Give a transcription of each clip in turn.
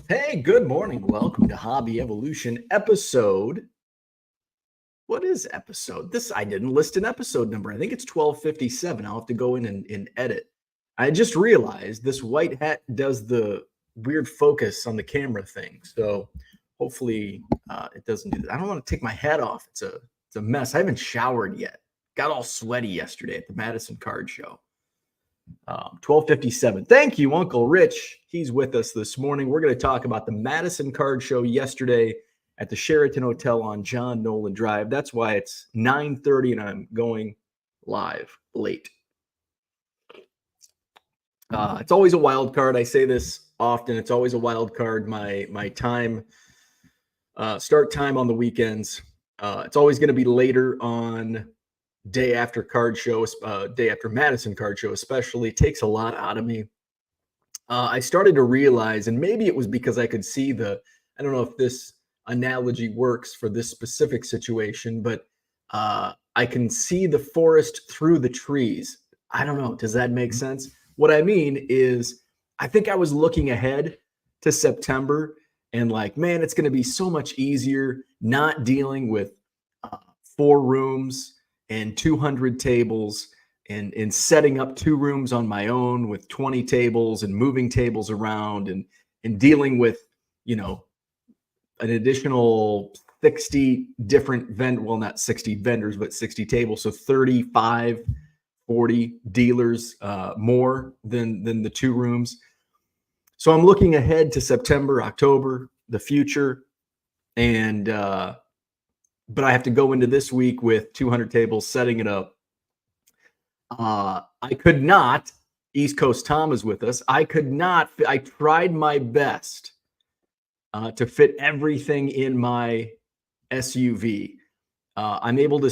Hey, good morning. Welcome to Hobby Evolution episode. What is episode? I didn't list an episode number. I think it's 1257. I'll have to go in and edit. I just realized this white hat does the weird focus on the camera thing. So hopefully it doesn't do that. I don't want to take my hat off. It's a mess. I haven't showered yet. Got all sweaty yesterday at the Madison Card Show. 1257. Thank you, Uncle Rich. He's with us this morning. We're going to talk about the Madison Card Show yesterday at the Sheraton Hotel on John Nolen Drive. That's why it's 9:30 and I'm going live late. It's always a wild card. I say this often. It's always a wild card. My time, start time on the weekends. It's always going to be later on day after Madison Card Show, especially. It takes a lot out of me. I started to realize, and maybe it was because I could see I don't know if this analogy works for this specific situation, but I can see the forest through the trees. I don't know. Does that make sense? What I mean is, I think I was looking ahead to September and like, man, it's going to be so much easier not dealing with 4 rooms and 200 tables and setting up 2 rooms on my own with 20 tables and moving tables around and dealing with, an additional 60 different not 60 vendors, but 60 tables. So 35, 40 dealers more than the 2 rooms. So I'm looking ahead to September, October, the future. And, but I have to go into this week with 200 tables, setting it up. I could not, East Coast Tom is with us. I tried my best to fit everything in my SUV. I'm able to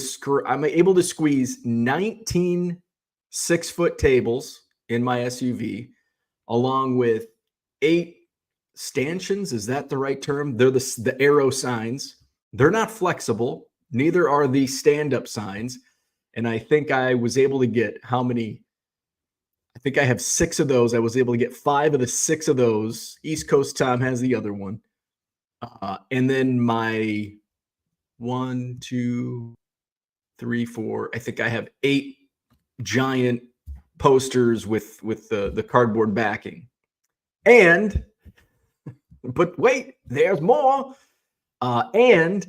squeeze 19 6-foot tables in my SUV, along with 8 stanchions. Is that the right term? They're the arrow signs. They're not flexible. Neither are the stand-up signs. And I think I was able to get how many? I think I have 6 of those. I was able to get 5 of the 6 of those. East Coast Tom has the other one. And then my 1, 2, 3, 4. I think I have 8 giant posters with the cardboard backing. But wait, there's more. And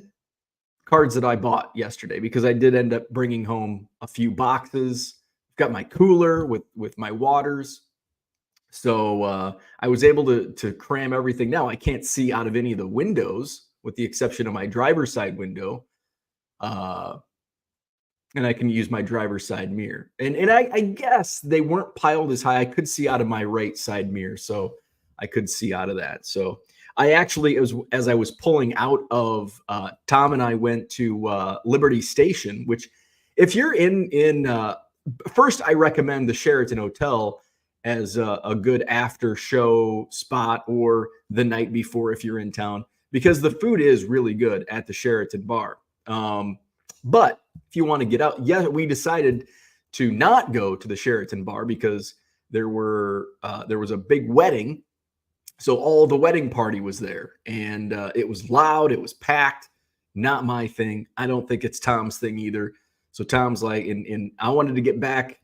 cards that I bought yesterday, because I did end up bringing home a few boxes. Got my cooler with my waters. So I was able to cram everything. Now I can't see out of any of the windows, with the exception of my driver's side window. And I can use my driver's side mirror. And I guess they weren't piled as high. I could see out of my right side mirror, so I could see out of that. So I actually, as I was pulling out of, Tom and I went to Liberty Station, which if you're first, I recommend the Sheraton Hotel as a good after show spot, or the night before if you're in town, because the food is really good at the Sheraton bar. But if you want to get out, we decided to not go to the Sheraton bar because there was a big wedding. So all the wedding party was there, and it was loud. It was packed. Not my thing. I don't think it's Tom's thing either. So Tom's like, and I wanted to get back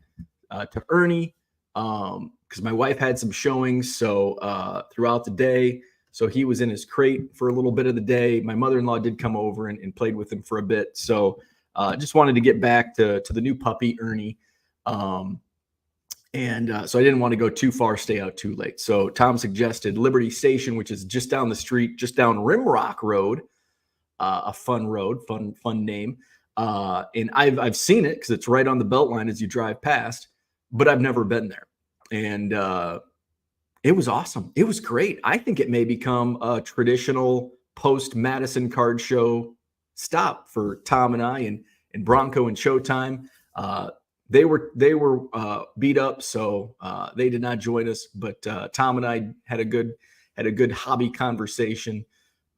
to Ernie because my wife had some showings. So throughout the day, so he was in his crate for a little bit of the day. My mother-in-law did come over and played with him for a bit. So just wanted to get back to the new puppy, Ernie. So I didn't want to go too far, stay out too late. So Tom suggested Liberty Station, which is just down the street, just down Rimrock Road, a fun road, fun name. And I've seen it because it's right on the Beltline as you drive past, but I've never been there. And it was awesome. It was great. I think it may become a traditional post Madison Card Show stop for Tom and I and Bronco and Showtime. They were beat up, so they did not join us. But Tom and I had a good hobby conversation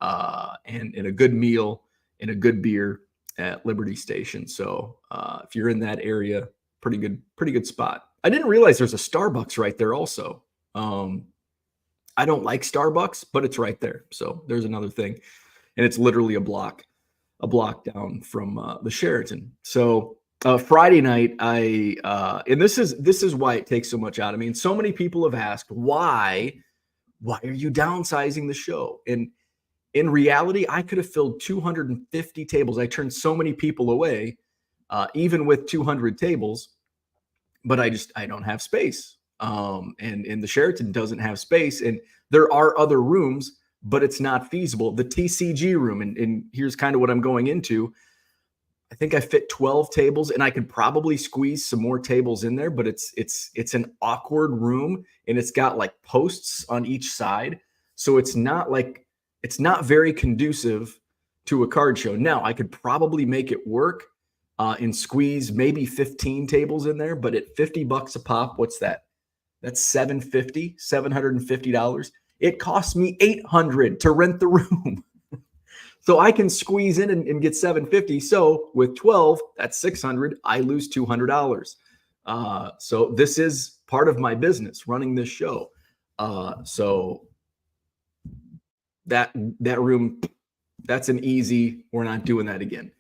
and a good meal and a good beer at Liberty Station. So if you're in that area, pretty good spot. I didn't realize there's a Starbucks right there also. I don't like Starbucks, but it's right there. So there's another thing. And it's literally a block down from the Sheraton. So Friday night, and this is why it takes so much out of me. And so many people have asked, why are you downsizing the show? And in reality, I could have filled 250 tables. I turned so many people away, even with 200 tables, but I don't have space. And the Sheraton doesn't have space. And there are other rooms, but it's not feasible. The TCG room, and here's kind of what I'm going into. I think I fit 12 tables, and I could probably squeeze some more tables in there, but it's an awkward room, and it's got like posts on each side. So it's not very conducive to a card show. Now, I could probably make it work and squeeze maybe 15 tables in there, but at $50 a pop, what's that? That's $750. It costs me $800 to rent the room. So I can squeeze in and get $750. So with 12, that's $600. I lose $200. So this is part of my business, running this show. So that room, that's an easy, we're not doing that again.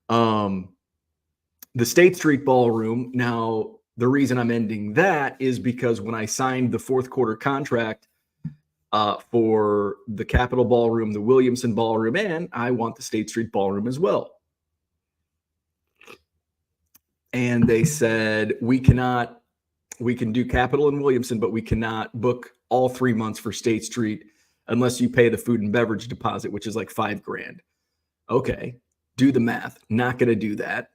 The State Street Ballroom, now the reason I'm ending that is because when I signed the fourth quarter contract for the Capitol Ballroom, the Williamson Ballroom, and I want the State Street Ballroom as well. And they said, we can do Capitol and Williamson, but we cannot book all 3 months for State Street unless you pay the food and beverage deposit, which is like $5,000. Okay, do the math. Not going to do that.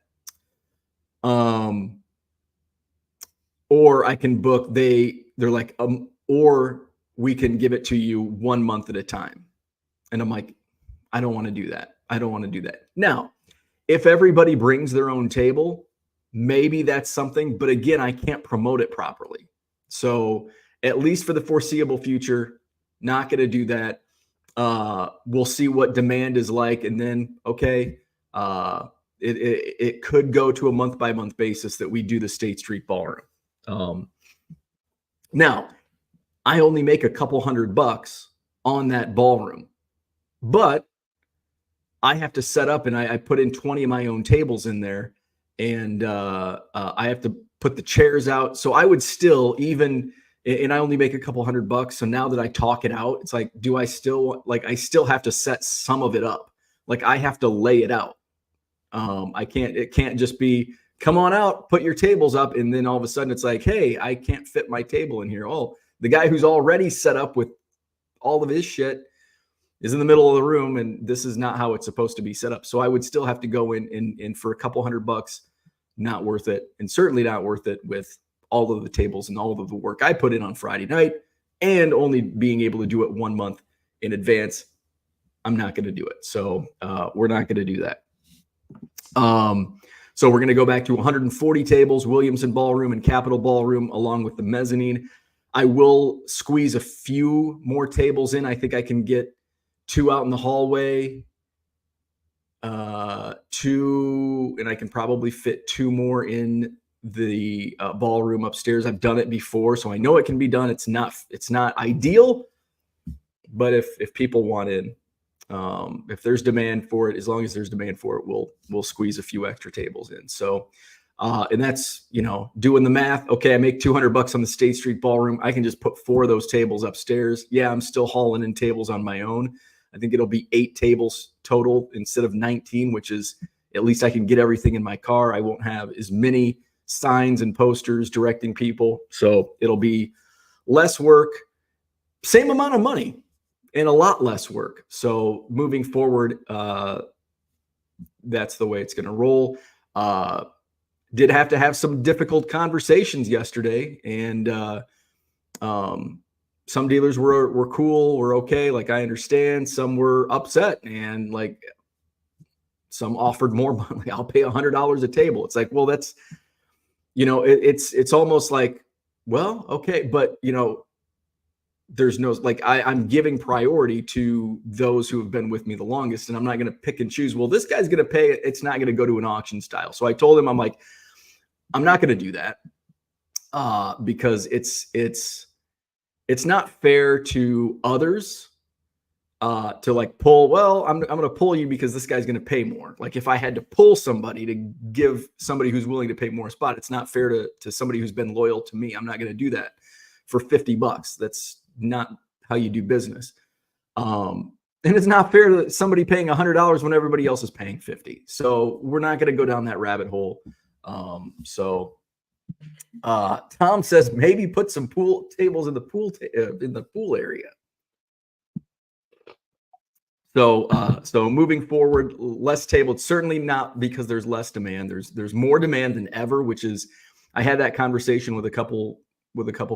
Or I can book, they're like, or we can give it to you 1 month at a time. And I'm like, I don't want to do that. I don't want to do that. Now, if everybody brings their own table, maybe that's something, but again, I can't promote it properly. So at least for the foreseeable future, not going to do that. We'll see what demand is like. And then, okay, it could go to a month by month basis that we do the State Street Ballroom. Now, I only make a couple $100 on that ballroom, but I have to set up, and I put in 20 of my own tables in there, and I have to put the chairs out. So I would still, even, and I only make a couple $100. So now that I talk it out, it's like, do I still, like, I still have to set some of it up. Like I have to lay it out. It can't just be, come on out, put your tables up. And then all of a sudden it's like, hey, I can't fit my table in here. Oh, the guy who's already set up with all of his shit is in the middle of the room, and this is not how it's supposed to be set up. So I would still have to go in and for a couple $100, not worth it. And certainly not worth it with all of the tables and all of the work I put in on Friday night, and only being able to do it 1 month in advance. I'm not going to do it. So we're not going to do that. So we're going to go back to 140 tables, Williamson Ballroom and Capitol Ballroom, along with the mezzanine. I will squeeze a few more tables in. I think I can get 2 out in the hallway, 2, and I can probably fit 2 more in the ballroom upstairs. I've done it before, so I know it can be done. It's not ideal, but if people want in, if there's demand for it, as long as there's demand for it, we'll squeeze a few extra tables in. So, and that's, doing the math. Okay, I make $200 on the State Street Ballroom. I can just put 4 of those tables upstairs. Yeah, I'm still hauling in tables on my own. I think it'll be 8 tables total instead of 19, which is, at least I can get everything in my car. I won't have as many signs and posters directing people. So it'll be less work, same amount of money, and a lot less work. So moving forward, that's the way it's going to roll. Did have to have some difficult conversations yesterday, and some dealers were cool, were okay. Like, I understand. Some were upset, and like some offered more money. I'll pay $100 a table. It's like, well, that's, it's almost like, well, okay, but there's no, like, I'm giving priority to those who have been with me the longest, and I'm not going to pick and choose. Well, this guy's going to pay it. It's not going to go to an auction style. So I told him, I'm like, I'm not going to do that because it's it's not fair to others to like pull. Well, I'm going to pull you because this guy's going to pay more. Like if I had to pull somebody to give somebody who's willing to pay more a spot, it's not fair to somebody who's been loyal to me. I'm not going to do that for $50. That's not how you do business. And it's not fair to somebody paying $100 when everybody else is paying $50. So we're not going to go down that rabbit hole. Tom says maybe put some pool tables in the pool area. So moving forward, less tabled, certainly not because there's less demand. There's more demand than ever, which is, I had that conversation with a couple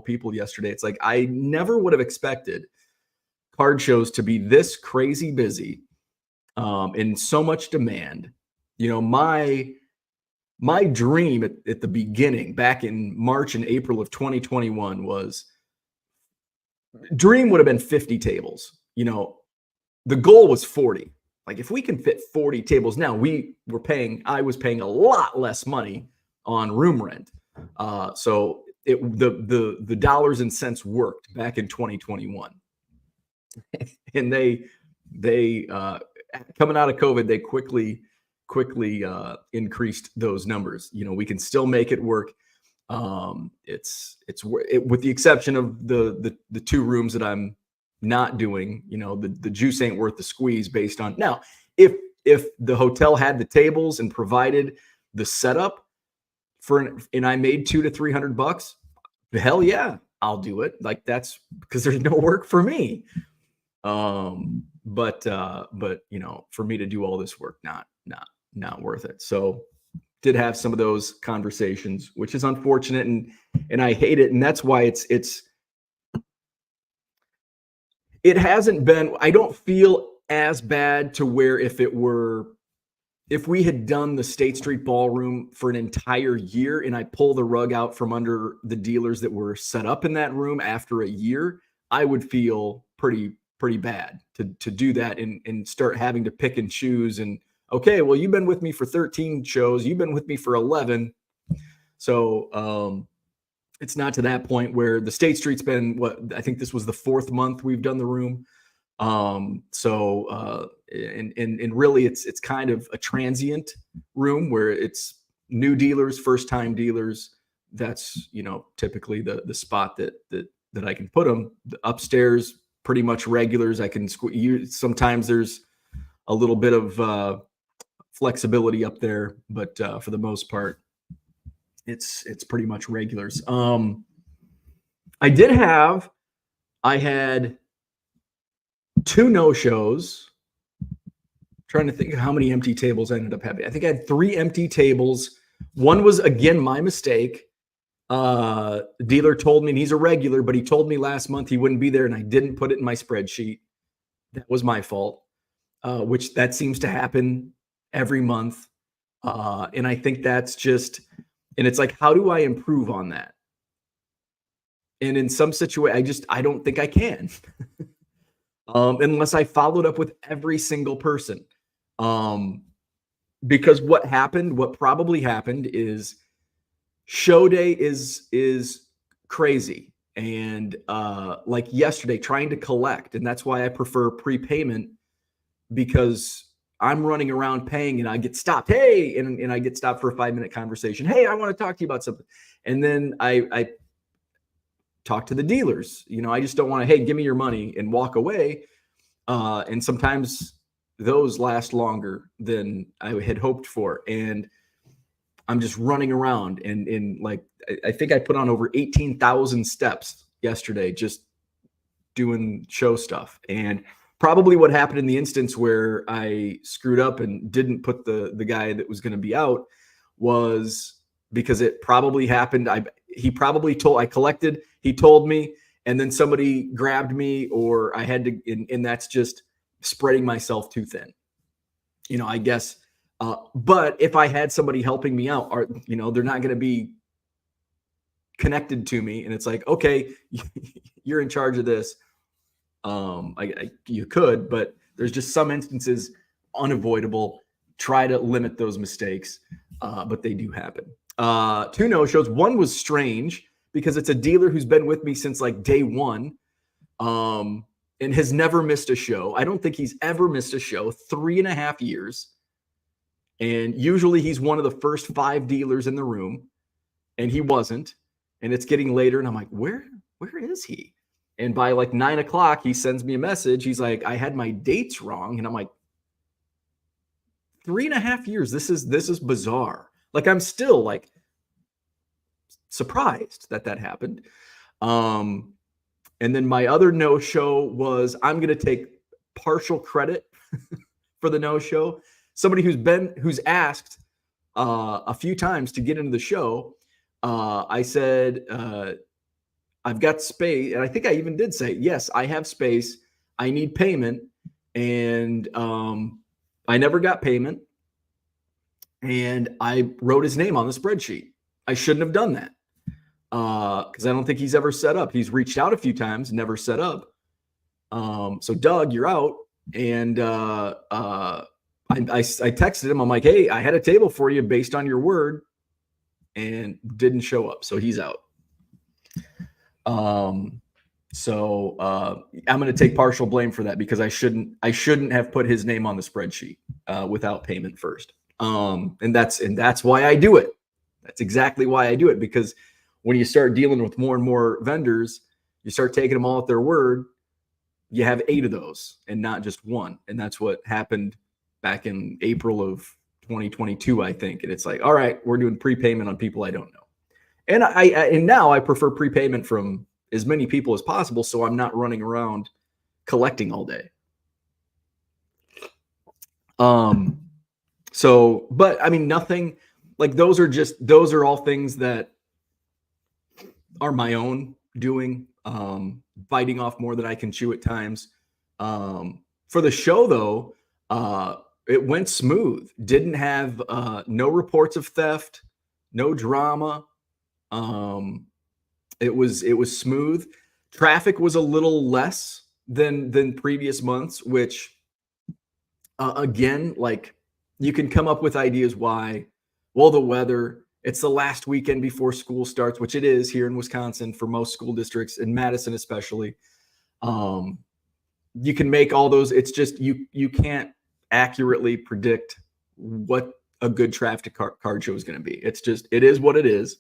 people yesterday. It's like, I never would have expected card shows to be this crazy busy, and so much demand. You know, my dream at the beginning, back in March and April of 2021, was dream would have been 50 tables. You know, the goal was 40. Like if we can fit 40 tables now, I was paying a lot less money on room rent. So the dollars and cents worked back in 2021. And they coming out of COVID, they quickly increased those numbers. You know, we can still make it work. It's with the exception of the two rooms that I'm not doing. You know, the juice ain't worth the squeeze based on now. If the hotel had the tables and provided the setup and I made $200 to $300, hell yeah, I'll do it. Like that's because there's no work for me. But you know, for me to do all this work, not worth it. So did have some of those conversations, which is unfortunate and I hate it. And that's why it hasn't been, I don't feel as bad to where if we had done the State Street Ballroom for an entire year and I pull the rug out from under the dealers that were set up in that room after a year, I would feel pretty bad to do that and start having to pick and choose. And okay, well, you've been with me for 13 shows. You've been with me for 11. So it's not to that point where the State Street's been I think this was the 4th month we've done the room. And really it's kind of a transient room where it's new dealers, first time dealers. That's, you know, typically the spot that I can put them. The upstairs, pretty much regulars. I can sometimes there's a little bit of flexibility up there, but for the most part, it's pretty much regulars. I had 2 no-shows. Trying to think of how many empty tables I ended up having. I think I had 3 empty tables. One was, again, my mistake. Dealer told me, and he's a regular, but he told me last month he wouldn't be there, and I didn't put it in my spreadsheet. That was my fault, which that seems to happen every month. And I think that's just, and it's like, how do I improve on that? And in some situation, I don't think I can. Unless I followed up with every single person. Because what probably happened is show day is crazy. And like yesterday, trying to collect. And that's why I prefer prepayment, because I'm running around paying and I get stopped. Hey, and I get stopped for a 5-minute conversation. Hey, I want to talk to you about something. And then I talk to the dealers. You know, I just don't want to, hey, give me your money and walk away. And sometimes those last longer than I had hoped for. And I'm just running around and like, I think I put on over 18,000 steps yesterday, just doing show stuff. And probably what happened in the instance where I screwed up and didn't put the guy that was going to be out was because it probably happened. I collected, he told me, and then somebody grabbed me, or I had to, and that's just spreading myself too thin, you know, I guess. But if I had somebody helping me out, you know, they're not going to be connected to me. And it's like, okay, you're in charge of this. You could, but there's just some instances unavoidable. Try to limit those mistakes, but they do happen. 2 no-shows. One was strange because it's a dealer who's been with me since like day one, and has never missed a show. I don't think he's ever missed a show, 3.5 years. And usually he's one of the first 5 dealers in the room, and he wasn't. And it's getting later, and I'm like, where is he? And by like 9 o'clock, he sends me a message. He's like, I had my dates wrong. And I'm like, 3.5 years. This is bizarre. Like, I'm still like surprised that happened. And then my other no-show was, I'm going to take partial credit for the no-show. Somebody who's asked a few times to get into the show. I said, I've got space. And I think I even did say, yes, I have space. I need payment. And I never got payment. And I wrote his name on the spreadsheet. I shouldn't have done that. Because I don't think he's ever set up. He's reached out a few times, never set up. So Doug, you're out. And I texted him. I'm like, hey, I had a table for you based on your word, and didn't show up. So he's out. So I'm going to take partial blame for that, because I shouldn't have put his name on the spreadsheet without payment first. And that's why I do it. That's exactly why I do it, because when you start dealing with more and more vendors, you start taking them all at their word. You have 8 of those and not just one. And that's what happened back in April of 2022, I think. And it's like, all right, we're doing prepayment on people I don't know. And now I prefer prepayment from as many people as possible, so I'm not running around collecting all day. But I mean, nothing like those are all things that are my own doing, biting off more than I can chew at times. For the show though, it went smooth. Didn't have no reports of theft, no drama. It was smooth. Traffic was a little less than previous months, which again, like, you can come up with ideas why. Well, the weather, it's the last weekend before school starts, which it is here in Wisconsin for most school districts, in Madison especially. You can make all those. It's just you can't accurately predict what a good traffic card show is going to be. It is what it is.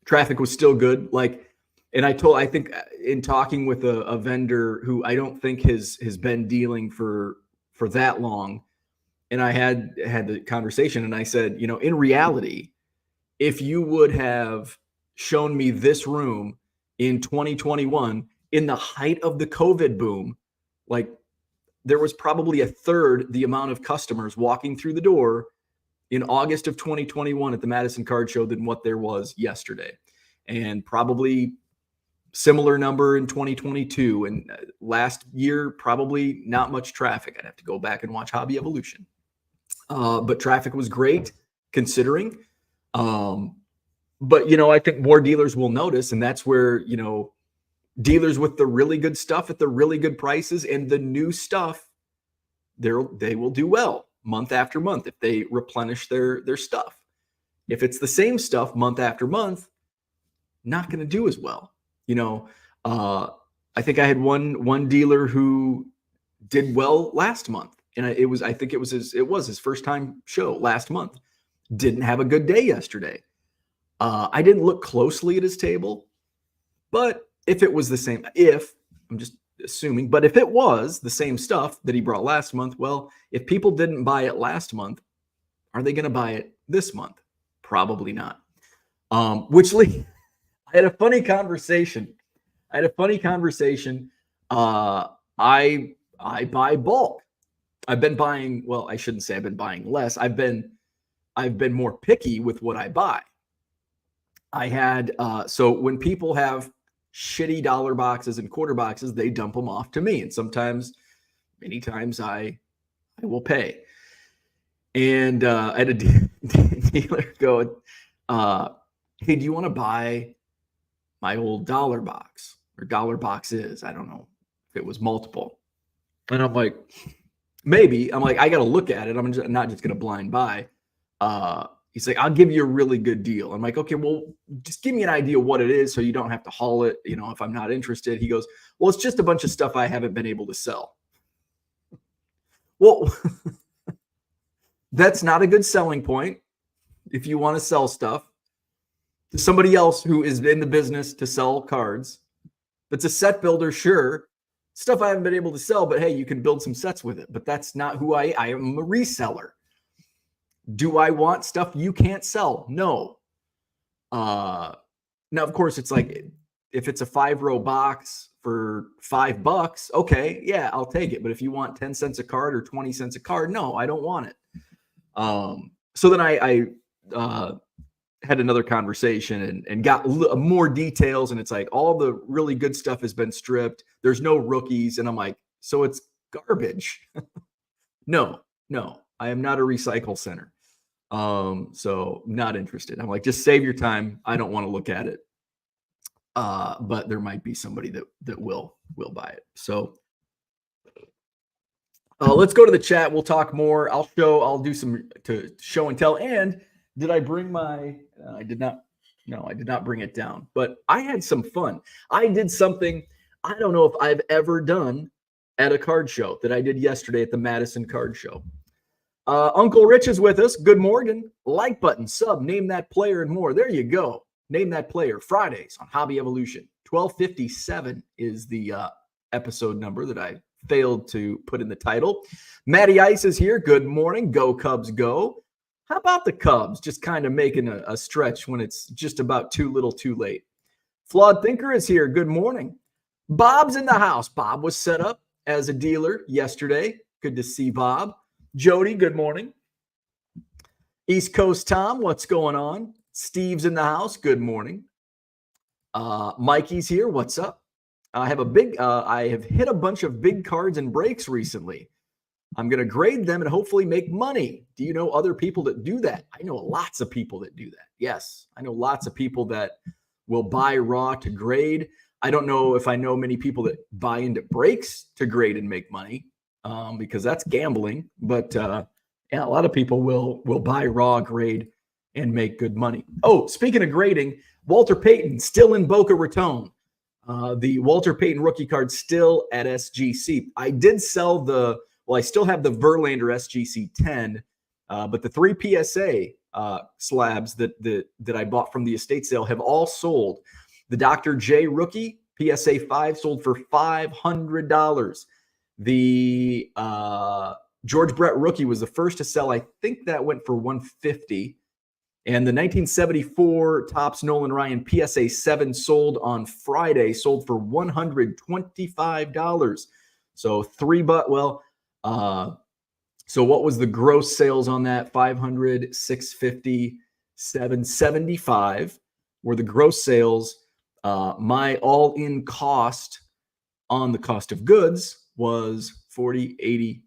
Traffic was still good. Like, and I think in talking with a vendor who I don't think has been dealing for that long, and I had the conversation, and I said, in reality, if you would have shown me this room in 2021 in the height of the COVID boom, like, there was probably a third the amount of customers walking through the door in August of 2021 at the Madison Card Show than what there was yesterday. And probably similar number in 2022. And last year, probably not much traffic. I'd have to go back and watch Hobby Evolution. But traffic was great considering. But, I think more dealers will notice, and that's where, dealers with the really good stuff at the really good prices and the new stuff, they will do well month after month if they replenish their stuff. If it's the same stuff month after month, not going to do as well. I think I had one dealer who did well last month, and it was his first time show last month. Didn't have a good day yesterday. I didn't look closely at his table, but if it was the same, I'm just assuming, but if it was the same stuff that he brought last month, well, if people didn't buy it last month, are they going to buy it this month? Probably not. I had a funny conversation. I buy bulk. I've been buying, well, I shouldn't say I've been buying less. I've been more picky with what I buy. I had, so when people have shitty dollar boxes and quarter boxes, they dump them off to me. And many times I will pay. And I had a dealer go, hey, do you want to buy my old dollar box or dollar boxes? I don't know if it was multiple. And I'm like, maybe. I'm like, I got to look at it. I'm not just going to blind buy. He's like, I'll give you a really good deal. I'm like, okay, well, just give me an idea what it is so you don't have to haul it, if I'm not interested. He goes, well, it's just a bunch of stuff I haven't been able to sell. Well, that's not a good selling point if you want to sell stuff to somebody else who is in the business to sell cards. That's a set builder, sure. Stuff I haven't been able to sell, but hey, you can build some sets with it. But that's not who I am a reseller. Do I want stuff you can't sell? No. Now, of course, it's like if it's a 5-row box for $5, okay, yeah, I'll take it. But if you want 10 cents a card or 20 cents a card, no, I don't want it. So then I had another conversation and got more details. And it's like all the really good stuff has been stripped. There's no rookies. And I'm like, so it's garbage. No, I am not a recycle center. So not interested. I'm like, just save your time. I don't want to look at it. But there might be somebody that will buy it. So let's go to the chat. We'll talk more. I'll do some to show and tell. And did I bring my, I did not. No, I did not bring it down, but I had some fun. I did something I don't know if I've ever done at a card show that I did yesterday at the Madison Card Show. Uncle Rich is with us. Good morning. Like button, sub, name that player and more. There you go. Name that player. Fridays on Hobby Evolution. 1257 is the episode number that I failed to put in the title. Matty Ice is here. Good morning. Go Cubs, go. How about the Cubs just kind of making a stretch when it's just about too little too late? Flawed Thinker is here. Good morning. Bob's in the house. Bob was set up as a dealer yesterday. Good to see Bob. Jody, good morning. East Coast Tom, what's going on? Steve's in the house. Good morning. Mikey's here. What's up? I have hit a bunch of big cards and breaks recently. I'm going to grade them and hopefully make money. Do you know other people that do that? I know lots of people that do that. Yes, I know lots of people that will buy raw to grade. I don't know if I know many people that buy into breaks to grade and make money because that's gambling. But yeah, a lot of people will buy raw, grade, and make good money. Oh, speaking of grading, Walter Payton still in Boca Raton. The Walter Payton rookie card still at SGC. I did sell I still have the Verlander SGC 10, but the 3 PSA slabs that I bought from the estate sale have all sold. The Dr. J rookie PSA 5 sold for $500. The George Brett rookie was the first to sell. I think that went for $150. And the 1974 Topps Nolan Ryan PSA 7 sold on Friday, sold for $125. So so what was the gross sales on that? 500, 650, 775 were the gross sales. My all-in cost on the cost of goods was $40, $80,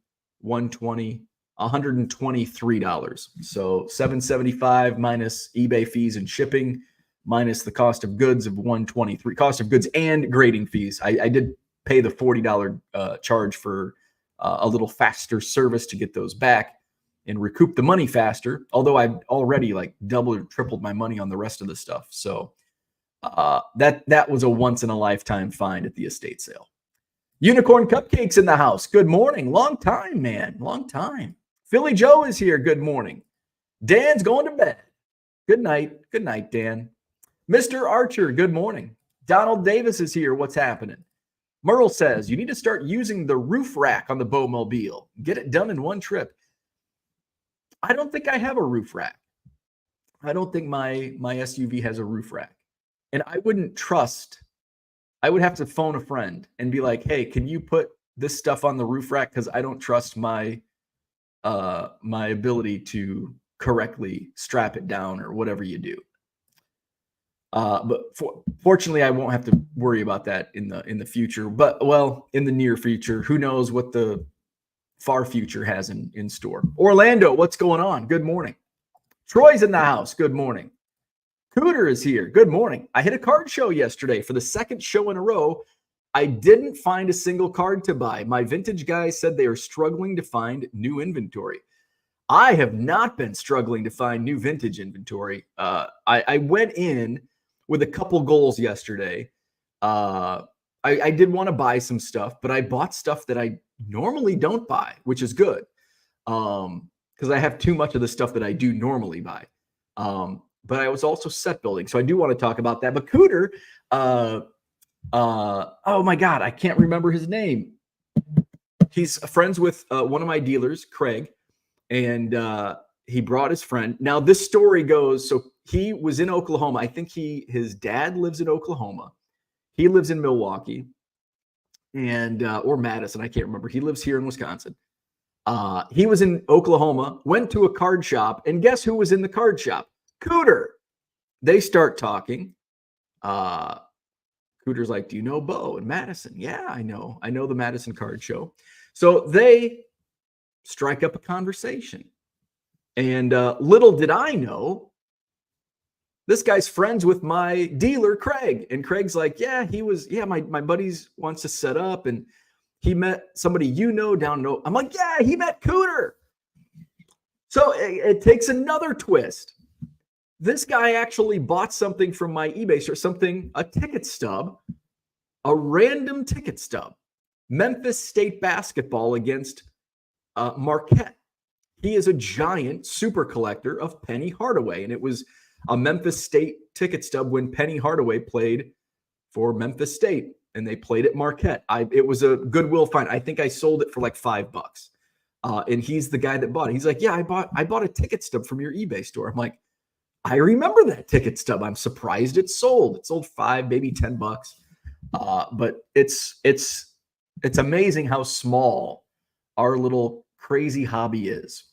$120, $123. So $775 minus eBay fees and shipping, minus the cost of goods of $123. Cost of goods and grading fees. I did pay the $40 charge for a little faster service to get those back and recoup the money faster. Although I've already like doubled or tripled my money on the rest of the stuff. So that was a once in a lifetime find at the estate sale. Unicorn Cupcakes in the house. Good morning. Long time, man. Long time. Philly Joe is here. Good morning. Dan's going to bed. Good night. Good night, Dan. Mr. Archer, good morning. Donald Davis is here. What's happening? Merle says, you need to start using the roof rack on the Bowmobile. Get it done in one trip. I don't think I have a roof rack. I don't think my SUV has a roof rack. And I wouldn't trust. I would have to phone a friend and be like, hey, can you put this stuff on the roof rack? Because I don't trust my ability to correctly strap it down or whatever you do. But fortunately, I won't have to worry about that in the future. But in the near future, who knows what the far future has in store. Orlando, what's going on? Good morning. Troy's in the house. Good morning. Cooter is here. Good morning. I hit a card show yesterday for the second show in a row. I didn't find a single card to buy. My vintage guys said they are struggling to find new inventory. I have not been struggling to find new vintage inventory. I went in with a couple goals yesterday. I did want to buy some stuff, but I bought stuff that I normally don't buy, which is good. Because I have too much of the stuff that I do normally buy. But I was also set building, so I do want to talk about that. But Cooter, oh my God, I can't remember his name. He's friends with one of my dealers, Craig, and he brought his friend. Now this story goes, so he was in Oklahoma. I think his dad lives in Oklahoma. He lives in Milwaukee and or Madison. I can't remember. He lives here in Wisconsin. He was in Oklahoma, went to a card shop, and guess who was in the card shop? Cooter. They start talking. Cooter's like, do you know Bo and Madison? Yeah, I know. I know the Madison Card Show. So they strike up a conversation. And little did I know, this guy's friends with my dealer, Craig. And Craig's like, yeah, my buddies wants to set up. And he met somebody down in. I'm like, yeah, he met Cooter. So it takes another twist. This guy actually bought something from my eBay store, a ticket stub, a random ticket stub, Memphis State basketball against Marquette. He is a giant super collector of Penny Hardaway, and it was a Memphis State ticket stub when Penny Hardaway played for Memphis State, and they played at Marquette. It was a Goodwill find. I think I sold it for like $5. And he's the guy that bought it. He's like, yeah, I bought a ticket stub from your eBay store. I'm like, I remember that ticket stub. I'm surprised it sold. It sold $5, maybe $10. But it's amazing how small our little crazy hobby is.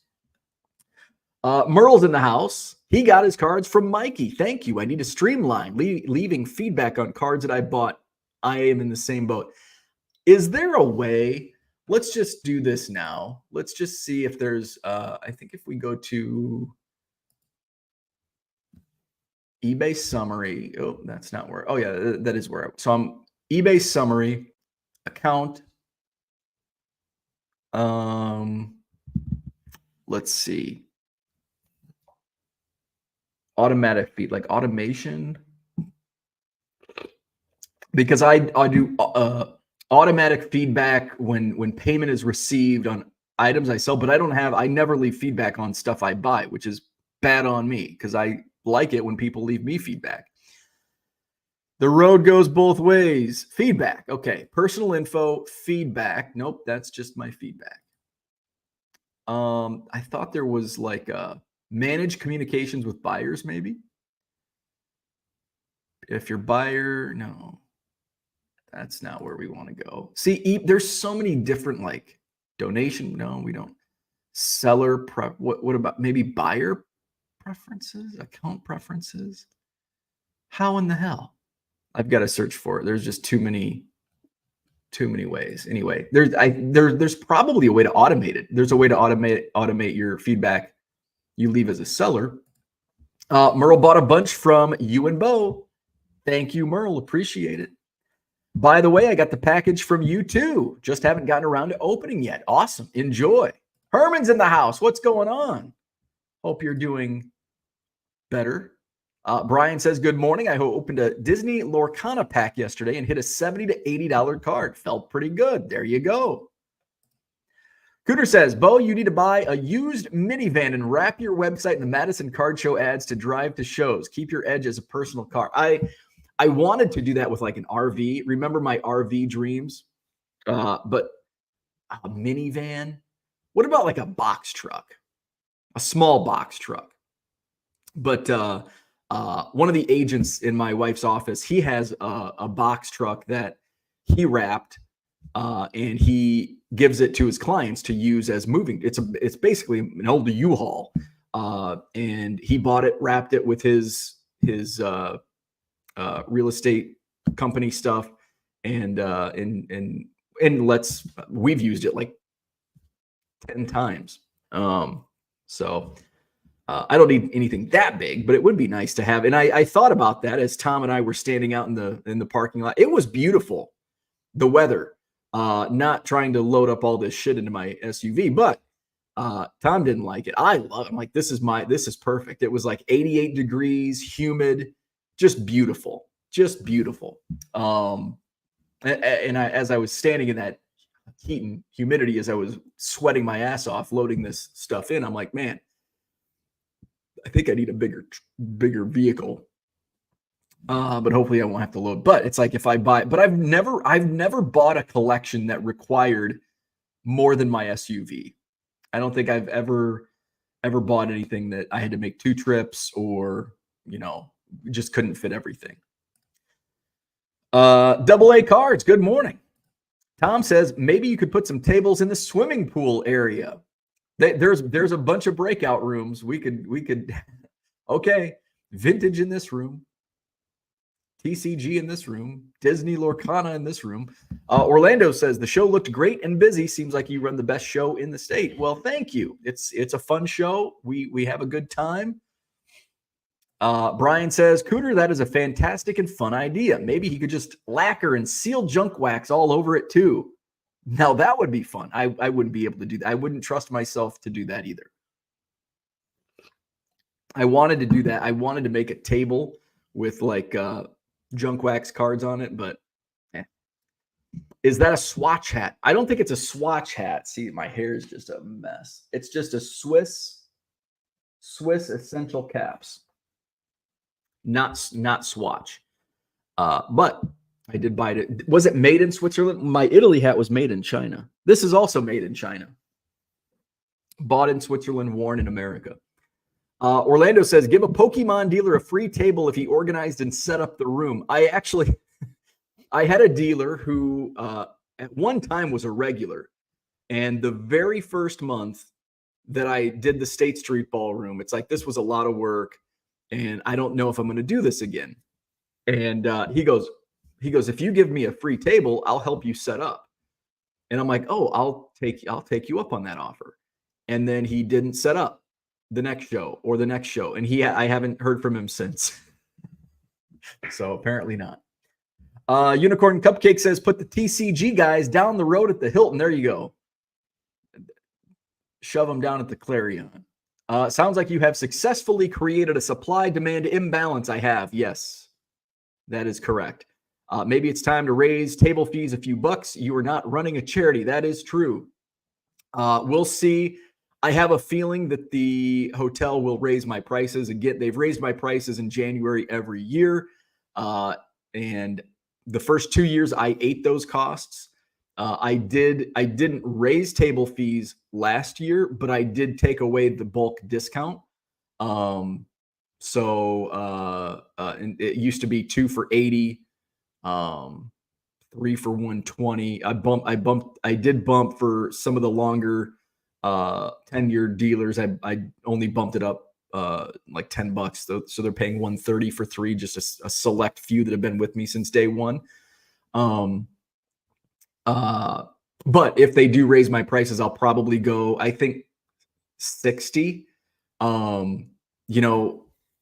Merle's in the house. He got his cards from Mikey. Thank you. I need to streamline leaving feedback on cards that I bought. I am in the same boat. Is there a way? Let's just do this now. Let's just see if there's, I think if we go to eBay summary. Oh, that's not where. Oh yeah, that is where. So I'm eBay summary account. Let's see. Automatic feed, like automation. Because I do automatic feedback when payment is received on items I sell, but I never leave feedback on stuff I buy, which is bad on me because I like it when people leave me feedback. The road goes both ways. Feedback. Okay. Personal info, feedback. Nope. That's just my feedback. I thought there was like manage communications with buyers, maybe. If your buyer, no, that's not where we want to go. See, there's so many different like donation. No, we don't. Seller what about maybe buyer preferences, account preferences? How in the hell? I've got to search for it. There's just too many ways. Anyway, there's probably a way to automate it. There's a way to automate your feedback you leave as a seller. Merle bought a bunch from you and Bo. Thank you, Merle. Appreciate it. By the way, I got the package from you too. Just haven't gotten around to opening yet. Awesome. Enjoy. Herman's in the house. What's going on? Hope you're doing better. Brian says, good morning. I opened a Disney Lorcana pack yesterday and hit a $70 to $80 card. Felt pretty good. There you go. Cooter says, Bo, you need to buy a used minivan and wrap your website in the Madison Card Show ads to drive to shows. Keep your edge as a personal car. I wanted to do that with like an RV. Remember my RV dreams? But a minivan? What about like a box truck? A small box truck. But one of the agents in my wife's office, he has a box truck that he wrapped and he gives it to his clients to use as moving. It's basically an old U-Haul. And he bought it, wrapped it with his real estate company stuff. And we've used it like 10 times. So I don't need anything that big, but it would be nice to have. And I thought about that as Tom and I were standing out in the parking lot. It was beautiful, the weather. Not trying to load up all this shit into my SUV, but Tom didn't like it. I love it. I'm like, this is perfect. It was like 88 degrees, humid, just beautiful. Just beautiful. As I was standing in that heat and humidity, as I was sweating my ass off loading this stuff in, I'm like, man, I think I need a bigger vehicle. But hopefully I won't have to load. But it's like if I buy, but I've never bought a collection that required more than my SUV. I don't think I've ever bought anything that I had to make 2 trips or, just couldn't fit everything. AA Cards, good morning. Tom says maybe you could put some tables in the swimming pool area. There's a bunch of breakout rooms. We could okay, vintage in this room, TCG in this room, Disney Lorcana in this room. Orlando says the show looked great and busy. Seems like you run the best show in the state. Well, thank you. It's a fun show. We have a good time. Brian says, Cooter, that is a fantastic and fun idea. Maybe he could just lacquer and seal junk wax all over it too. Now that would be fun. I wouldn't be able to do that. I wouldn't trust myself to do that either. I wanted to do that. I wanted to make a table with like junk wax cards on it, but is that a swatch hat? I don't think it's a swatch hat. See, my hair is just a mess. It's just a Swiss essential caps, not swatch. But I did buy it. Was it made in Switzerland? My Italy hat was made in China. This is also made in China. Bought in Switzerland, worn in America. Orlando says, give a Pokemon dealer a free table if he organized and set up the room. I had a dealer who at one time was a regular. And the very first month that I did the State Street Ballroom, it's like, this was a lot of work. And I don't know if I'm going to do this again. And he goes, if you give me a free table, I'll help you set up. And I'm like, oh, I'll take you up on that offer. And then he didn't set up the next show or the next show. And I haven't heard from him since. So apparently not. Unicorn Cupcake says, put the TCG guys down the road at the Hilton. There you go. Shove them down at the Clarion. Sounds like you have successfully created a supply-demand imbalance. I have. Yes, that is correct. Maybe it's time to raise table fees a few bucks. You are not running a charity. That is true. We'll see. I have a feeling that the hotel will raise my prices again. They've raised my prices in January every year. And the first 2 years I ate those costs. I didn't raise table fees last year, but I did take away the bulk discount. And it used to be 2 for $80, 3 for $120. I did bump for some of the longer 10-year dealers. I only bumped it up like $10, so they're paying $130 for 3, just a select few that have been with me since day one. But if they do raise my prices, I'll probably go, I think, 60.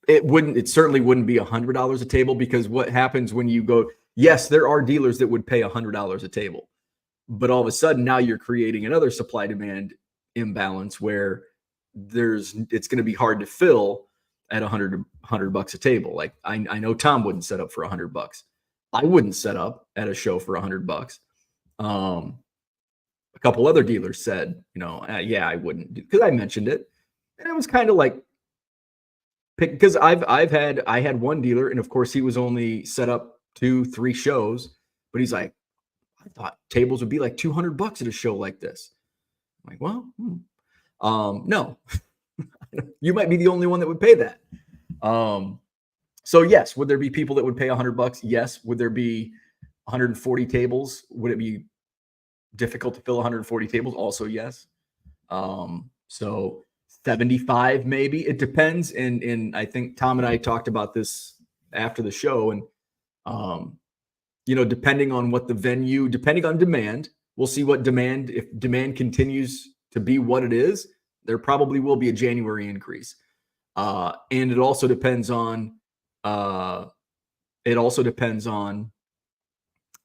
It certainly wouldn't be $100 a table, because what happens when you go, yes, there are dealers that would pay $100 a table, but all of a sudden now you're creating another supply demand imbalance where it's going to be hard to fill at $100 a table. Like I know Tom wouldn't set up for $100. I wouldn't set up at a show for $100. A couple other dealers said, yeah, I wouldn't, because I mentioned it, and it was kind of like, because I had one dealer, and of course he was only set up 2-3 shows, but he's like, I thought tables would be like $200 at a show like this. I'm like, well, no, you might be the only one that would pay that. So yes, would there be people that would pay $100? Yes. Would there be 140 tables? Would it be difficult to fill 140 tables? Also, yes. So 75, maybe. It depends. And I think Tom and I talked about this after the show. And, depending on what the venue, depending on demand, we'll see what demand, if demand continues to be what it is, there probably will be a January increase. And it also depends on,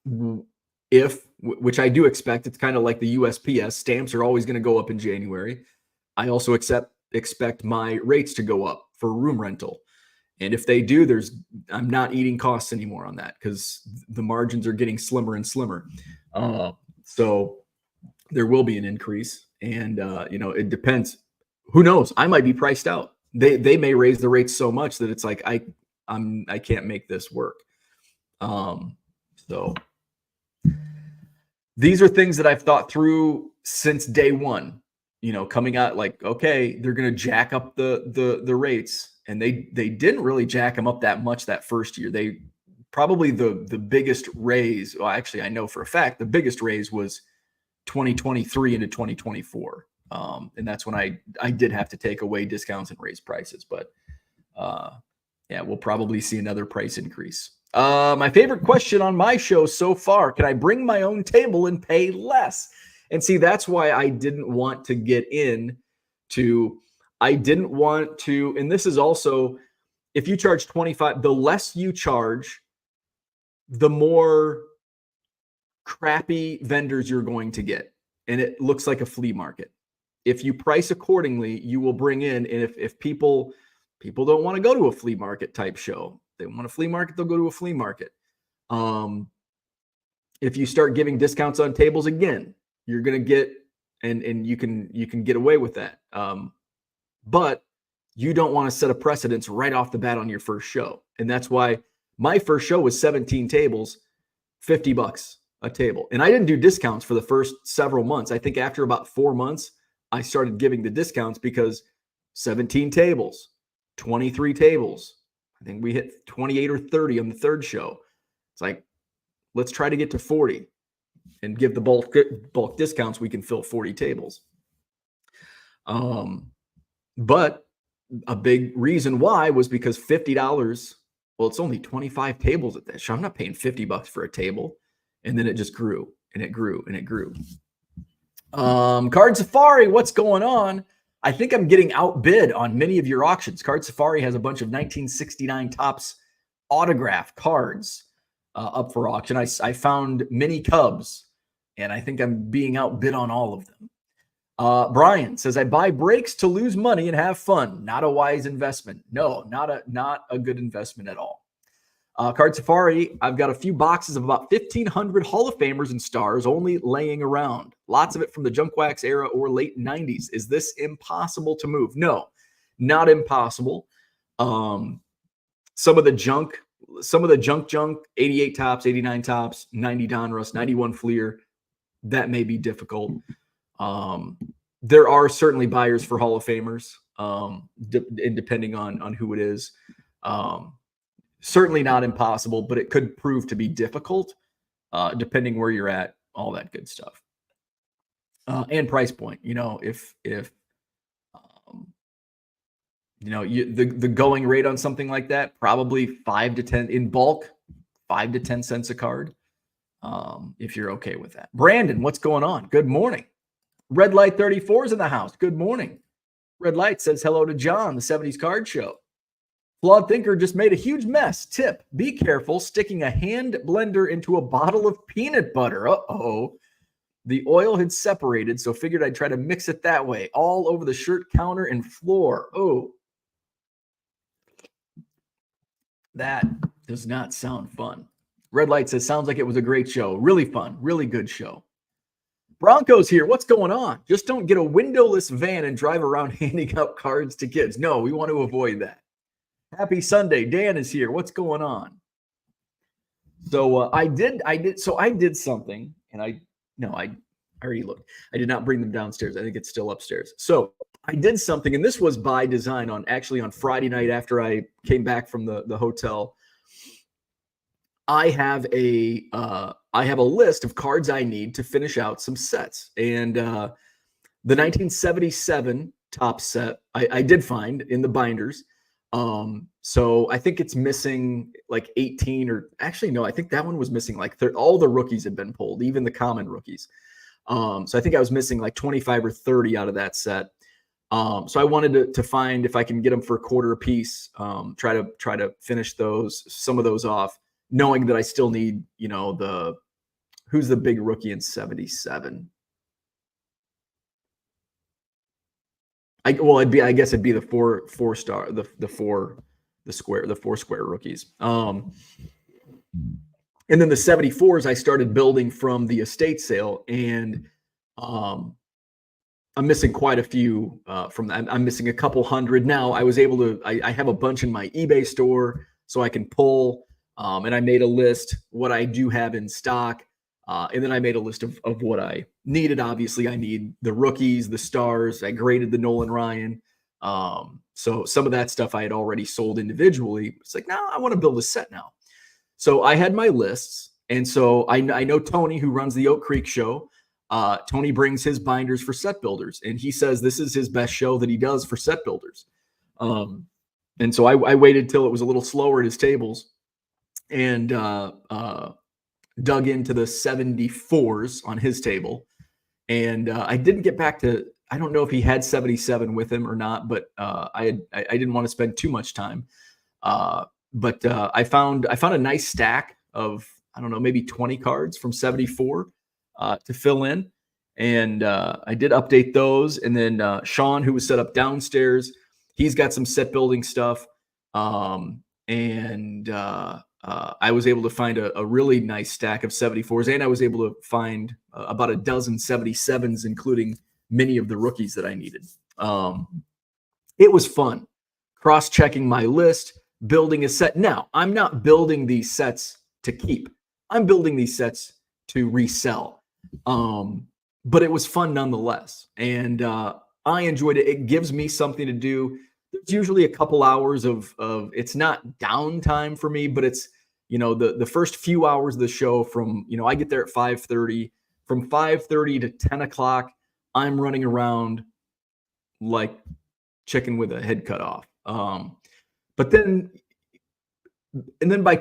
which I do expect, it's kind of like the USPS stamps are always going to go up in January. I also expect my rates to go up for room rental. And if they do, I'm not eating costs anymore on that because the margins are getting slimmer and slimmer. So there will be an increase, and it depends. Who knows? I might be priced out. They may raise the rates so much that it's like I can't make this work. So these are things that I've thought through since day one. Coming out like, okay, they're going to jack up the rates. And they didn't really jack them up that much that first year. They probably the biggest raise. Well, actually, I know for a fact the biggest raise was 2023 into 2024, and that's when I did have to take away discounts and raise prices. But yeah, we'll probably see another price increase. My favorite question on my show so far: can I bring my own table and pay less? And see, that's why I didn't want to get in to. I didn't want to, and this is also, if you charge 25, the less you charge, the more crappy vendors you're going to get. And it looks like a flea market. If you price accordingly, you will bring in, and if people don't want to go to a flea market type show, they want a flea market, they'll go to a flea market. If you start giving discounts on tables again, you're going to get, and you can get away with that. But you don't want to set a precedence right off the bat on your first show. And that's why my first show was 17 tables, $50 a table. And I didn't do discounts for the first several months. I think after about 4 months, I started giving the discounts because 17 tables, 23 tables. I think we hit 28 or 30 on the third show. It's like, let's try to get to 40 and give the bulk discounts. We can fill 40 tables. But a big reason why was because $50, well, it's only 25 tables at this show. I'm not paying $50 for a table. And then it just grew and it grew and it grew. Card Safari, what's going on? I think I'm getting outbid on many of your auctions. Card Safari has a bunch of 1969 Topps autograph cards up for auction. I found mini Cubs, and I think I'm being outbid on all of them. Brian says, I buy breaks to lose money and have fun. Not a wise investment. No, not a good investment at all. Card Safari, I've got a few boxes of about 1,500 Hall of Famers and stars only laying around. Lots of it from the junk wax era or late 90s. Is this impossible to move? No, not impossible. Some of the junk, 88 Topps, 89 Topps, 90 Donruss, 91 Fleer, that may be difficult. There are certainly buyers for Hall of Famers, depending on who it is. Certainly not impossible, but it could prove to be difficult, depending where you're at, all that good stuff. And price point, if the going rate on something like that, probably 5 to 10 in bulk, 5 to 10 cents a card. If you're okay with that. Brandon, what's going on? Good morning. Red Light 34 is in the house. Good morning. Red Light says hello to John, the 70s Card Show. Flawed Thinker just made a huge mess. Tip, be careful sticking a hand blender into a bottle of peanut butter. Uh-oh. The oil had separated, so figured I'd try to mix it that way. All over the shirt counter and floor. Oh. That does not sound fun. Red Light says, sounds like it was a great show. Really fun. Really good show. Broncos here. What's going on? Just don't get a windowless van and drive around handing out cards to kids. No, we want to avoid that. Happy Sunday. Dan is here. What's going on? So I did something, and I already looked. I did not bring them downstairs. I think it's still upstairs. So I did something, and this was by design on Friday night after I came back from the hotel. I have a list of cards I need to finish out some sets. And the 1977 Topps set I did find in the binders. So I think it's missing like 18, or actually, no, I think that one was missing like all the rookies had been pulled, even the common rookies. So I think I was missing like 25 or 30 out of that set. So I wanted to find if I can get them for a quarter a piece, try to finish some of those off, knowing that I still need, who's the big rookie in 77? I guess it'd be the four star, the four square rookies. And then the 74s I started building from the estate sale, and um, I'm missing quite a few from that. I'm missing a couple hundred now. I was able to. I have a bunch in my eBay store, so I can pull. And I made a list what I do have in stock, and then I made a list of what I needed. Obviously, I need the rookies, the stars. I graded the Nolan Ryan. So some of that stuff I had already sold individually. It's like, no, I want to build a set now. So I had my lists, and so I know Tony, who runs the Oak Creek show. Tony brings his binders for set builders, and he says this is his best show that he does for set builders. And so I waited till it was a little slower at his tables, and dug into the 74s on his table. And I didn't get back to, I don't know if he had 77 with him or not, but I didn't want to spend too much time. But I found a nice stack of, I don't know, maybe 20 cards from 74 to fill in. And I did update those. And then Sean, who was set up downstairs, he's got some set building stuff. I was able to find a really nice stack of 74s, and I was able to find about a dozen 77s, including many of the rookies that I needed. It was fun cross-checking my list, building a set. Now, I'm not building these sets to keep. I'm building these sets to resell. But it was fun nonetheless. And I enjoyed it. It gives me something to do. There's usually a couple hours of it's not downtime for me, but it's, the first few hours of the show from, I get there at 5:30. From 5:30 to 10 o'clock, I'm running around like chicken with a head cut off. But then by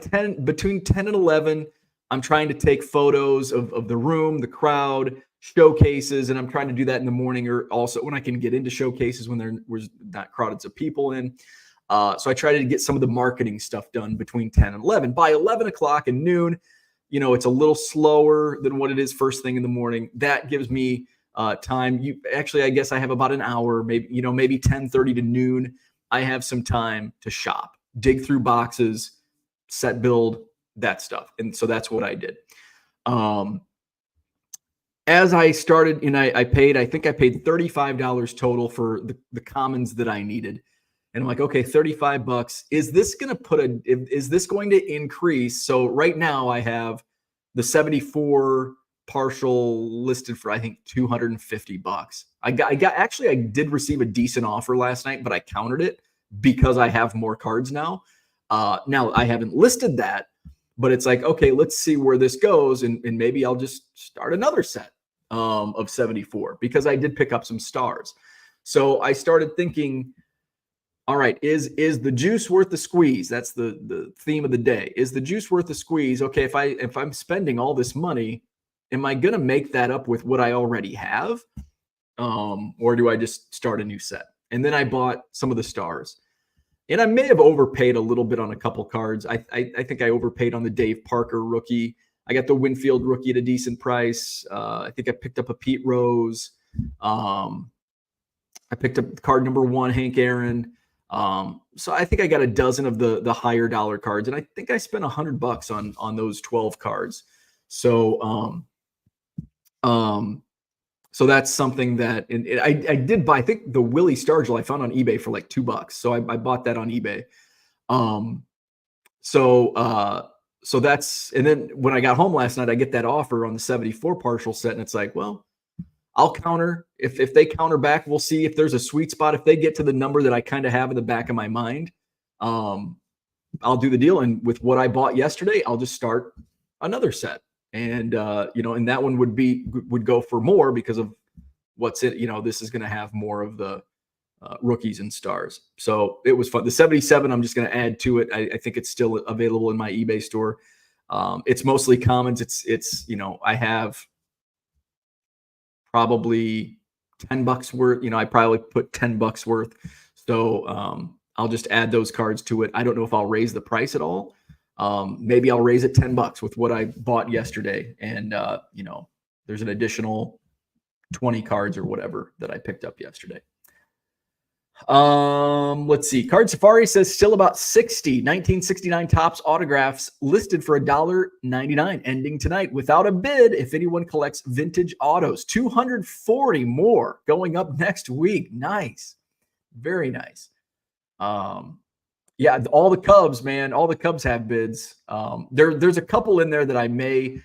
between 10 and 11, I'm trying to take photos of the room, the crowd, showcases, and I'm trying to do that in the morning, or also when I can get into showcases when there's not crowded of people in. So I try to get some of the marketing stuff done between 10 and 11. By 11 o'clock and noon, it's a little slower than what it is first thing in the morning. That gives me time. I guess I have about an hour, maybe 10:30 to noon. I have some time to shop, dig through boxes, set build, that stuff. And so that's what I did. As I started, and I paid $35 total for the commons that I needed. And I'm like, okay, $35. Is this going to increase? So right now I have the 74 partial listed for, I think, $250. I did receive a decent offer last night, but I countered it because I have more cards now. Now I haven't listed that, but it's like, okay, let's see where this goes. And maybe I'll just start another set of 74 because I did pick up some stars. So I started thinking, all right, is the juice worth the squeeze? That's the theme of the day. Is the juice worth the squeeze? Okay, if I'm spending all this money, am I going to make that up with what I already have? Or do I just start a new set? And then I bought some of the stars. And I may have overpaid a little bit on a couple cards. I think I overpaid on the Dave Parker rookie. I got the Winfield rookie at a decent price. I think I picked up a Pete Rose. I picked up card number 1, Hank Aaron. So I think I got a dozen of the higher dollar cards, and I think I spent $100 on those 12 cards. So so that's something that, and I did buy, I think the Willie Stargell I found on eBay for like $2. So I bought that on eBay. So that's, and then when I got home last night, I get that offer on the 74 partial set, and it's like, well, I'll counter. If they counter back, we'll see if there's a sweet spot. If they get to the number that I kind of have in the back of my mind, I'll do the deal. And with what I bought yesterday, I'll just start another set. And and that one would go for more because of what's it. This is going to have more of the rookies and stars. So it was fun. The 77, I'm just going to add to it. I think it's still available in my eBay store. It's mostly commons. It's I have probably $10 worth. I probably put $10 worth. So I'll just add those cards to it. I don't know if I'll raise the price at all. Maybe I'll raise it $10 with what I bought yesterday. And there's an additional 20 cards or whatever that I picked up yesterday. Let's see. Card Safari says still about 60 1969 Topps autographs listed for $1.99 ending tonight without a bid if anyone collects vintage autos. 240 more going up next week. Nice. Very nice. Yeah, all the Cubs, man, all the Cubs have bids. There's a couple in there that I may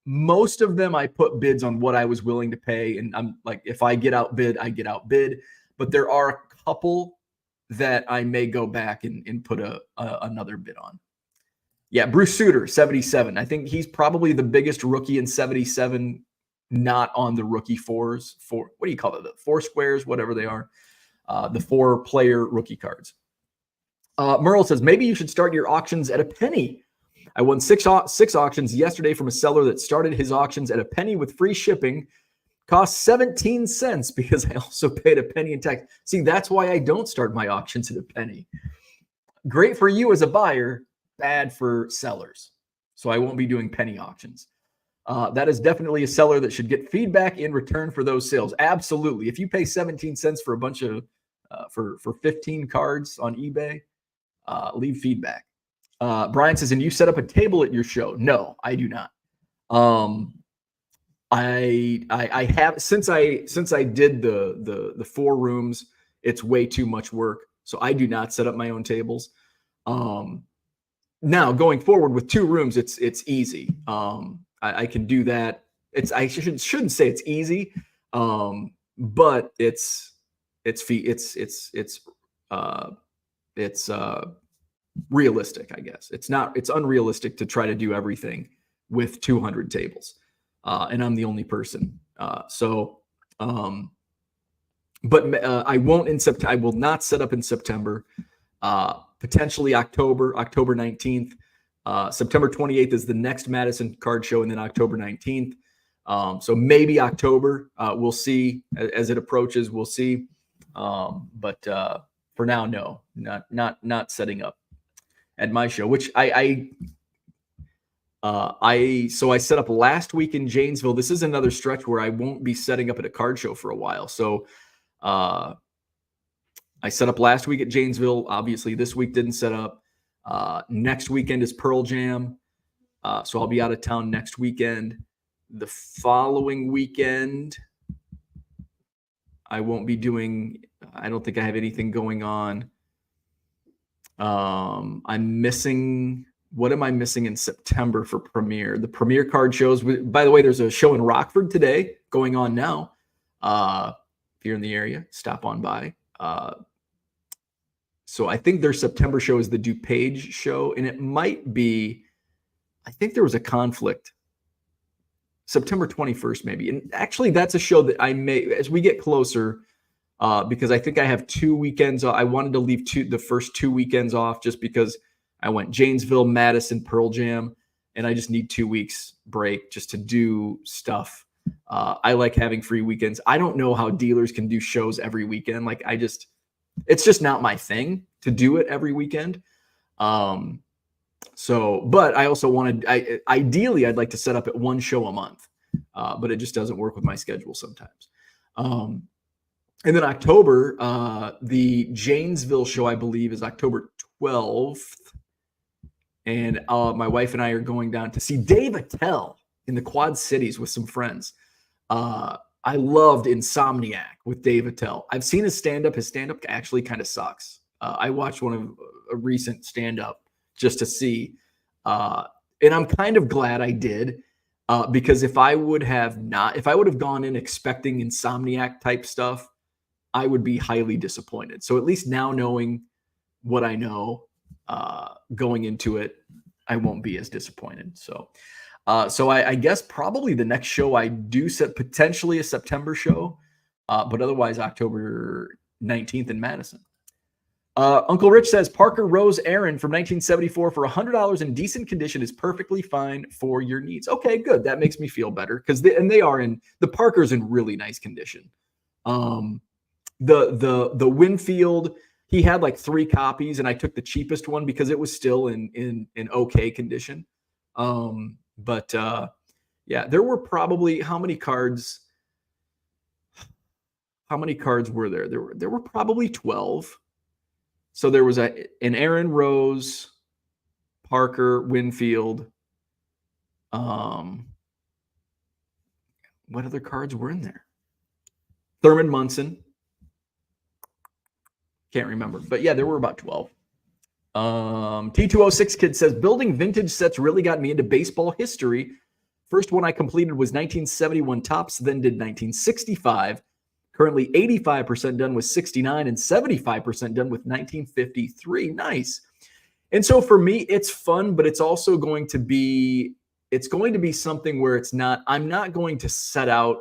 most of them I put bids on what I was willing to pay, and I'm like, if I get outbid, I get outbid. But there are a couple that I may go back and put another bid on. Yeah, Bruce Sutter, 77. I think he's probably the biggest rookie in 77, not on the rookie fours. What do you call it? The four squares, whatever they are. The 4-player rookie cards. Merle says, maybe you should start your auctions at a penny. I won six auctions yesterday from a seller that started his auctions at a penny with free shipping. Cost 17 cents because I also paid a penny in tax. See, that's why I don't start my auctions at a penny. Great for you as a buyer, bad for sellers. So I won't be doing penny auctions. That is definitely a seller that should get feedback in return for those sales. Absolutely. If you pay 17 cents for a bunch of, for 15 cards on eBay, leave feedback. Brian says, and you set up a table at your show? No, I do not. I have since I did the 4 rooms, it's way too much work. So I do not set up my own tables. Now going forward with 2 rooms, it's easy. I can do that. I shouldn't say it's easy, but it's realistic, I guess. It's unrealistic to try to do everything with 200 tables. And I'm the only person. But I won't in September. I will not set up in September. Potentially October 19th. September 28th is the next Madison Card Show, and then October 19th. So maybe October. We'll see as it approaches. We'll see. But for now, no, not setting up at my show, which I set up last week in Janesville. This is another stretch where I won't be setting up at a card show for a while. So I set up last week at Janesville. Obviously, this week didn't set up. Next weekend is Pearl Jam. So I'll be out of town next weekend. The following weekend, I won't be doing, I don't think I have anything going on. I'm missing, what am I missing in September for Premiere? The Premiere card shows. By the way, there's a show in Rockford today going on now. If you're in the area, stop on by. So I think their September show is the DuPage show, and it might be, I think there was a conflict. September 21st, maybe. And actually, that's a show that I may, as we get closer, because I think I have 2 weekends. I wanted to leave the first 2 weekends off just because I went Janesville, Madison, Pearl Jam, and I just need 2 weeks break just to do stuff. I like having free weekends. I don't know how dealers can do shows every weekend. Like it's just not my thing to do it every weekend. But I also ideally, I'd like to set up at 1 show a month, but it just doesn't work with my schedule sometimes. And then October, the Janesville show, I believe, is October 12th. And my wife and I are going down to see Dave Attell in the Quad Cities with some friends. I loved Insomniac with Dave Attell. I've seen his stand-up. His stand-up actually kind of sucks. I watched one of a recent stand-up just to see. And I'm kind of glad I did, because if I would have gone in expecting Insomniac type stuff, I would be highly disappointed. So at least now, knowing what I know, going into it, I won't be as disappointed. So I guess probably the next show I do set, potentially a September show, but otherwise October 19th in Madison. Uncle Rich says Parker Rose Aaron from 1974 for $100 in decent condition is perfectly fine for your needs. Okay, good. That makes me feel better because the Parker's in really nice condition. The Winfield, he had like 3 copies, and I took the cheapest one because it was still in okay condition. Yeah, there were probably how many cards? how many cards were there? There were probably 12. So there was an Aaron Rose, Parker, Winfield. What other cards were in there? Thurman Munson. Can't remember. But yeah, there were about 12. T206 Kid says, building vintage sets really got me into baseball history. First one I completed was 1971 Topps, then did 1965. Currently 85% done with 69 and 75% done with 1953. Nice. And so for me, it's fun, but it's also going to be something where I'm not going to set out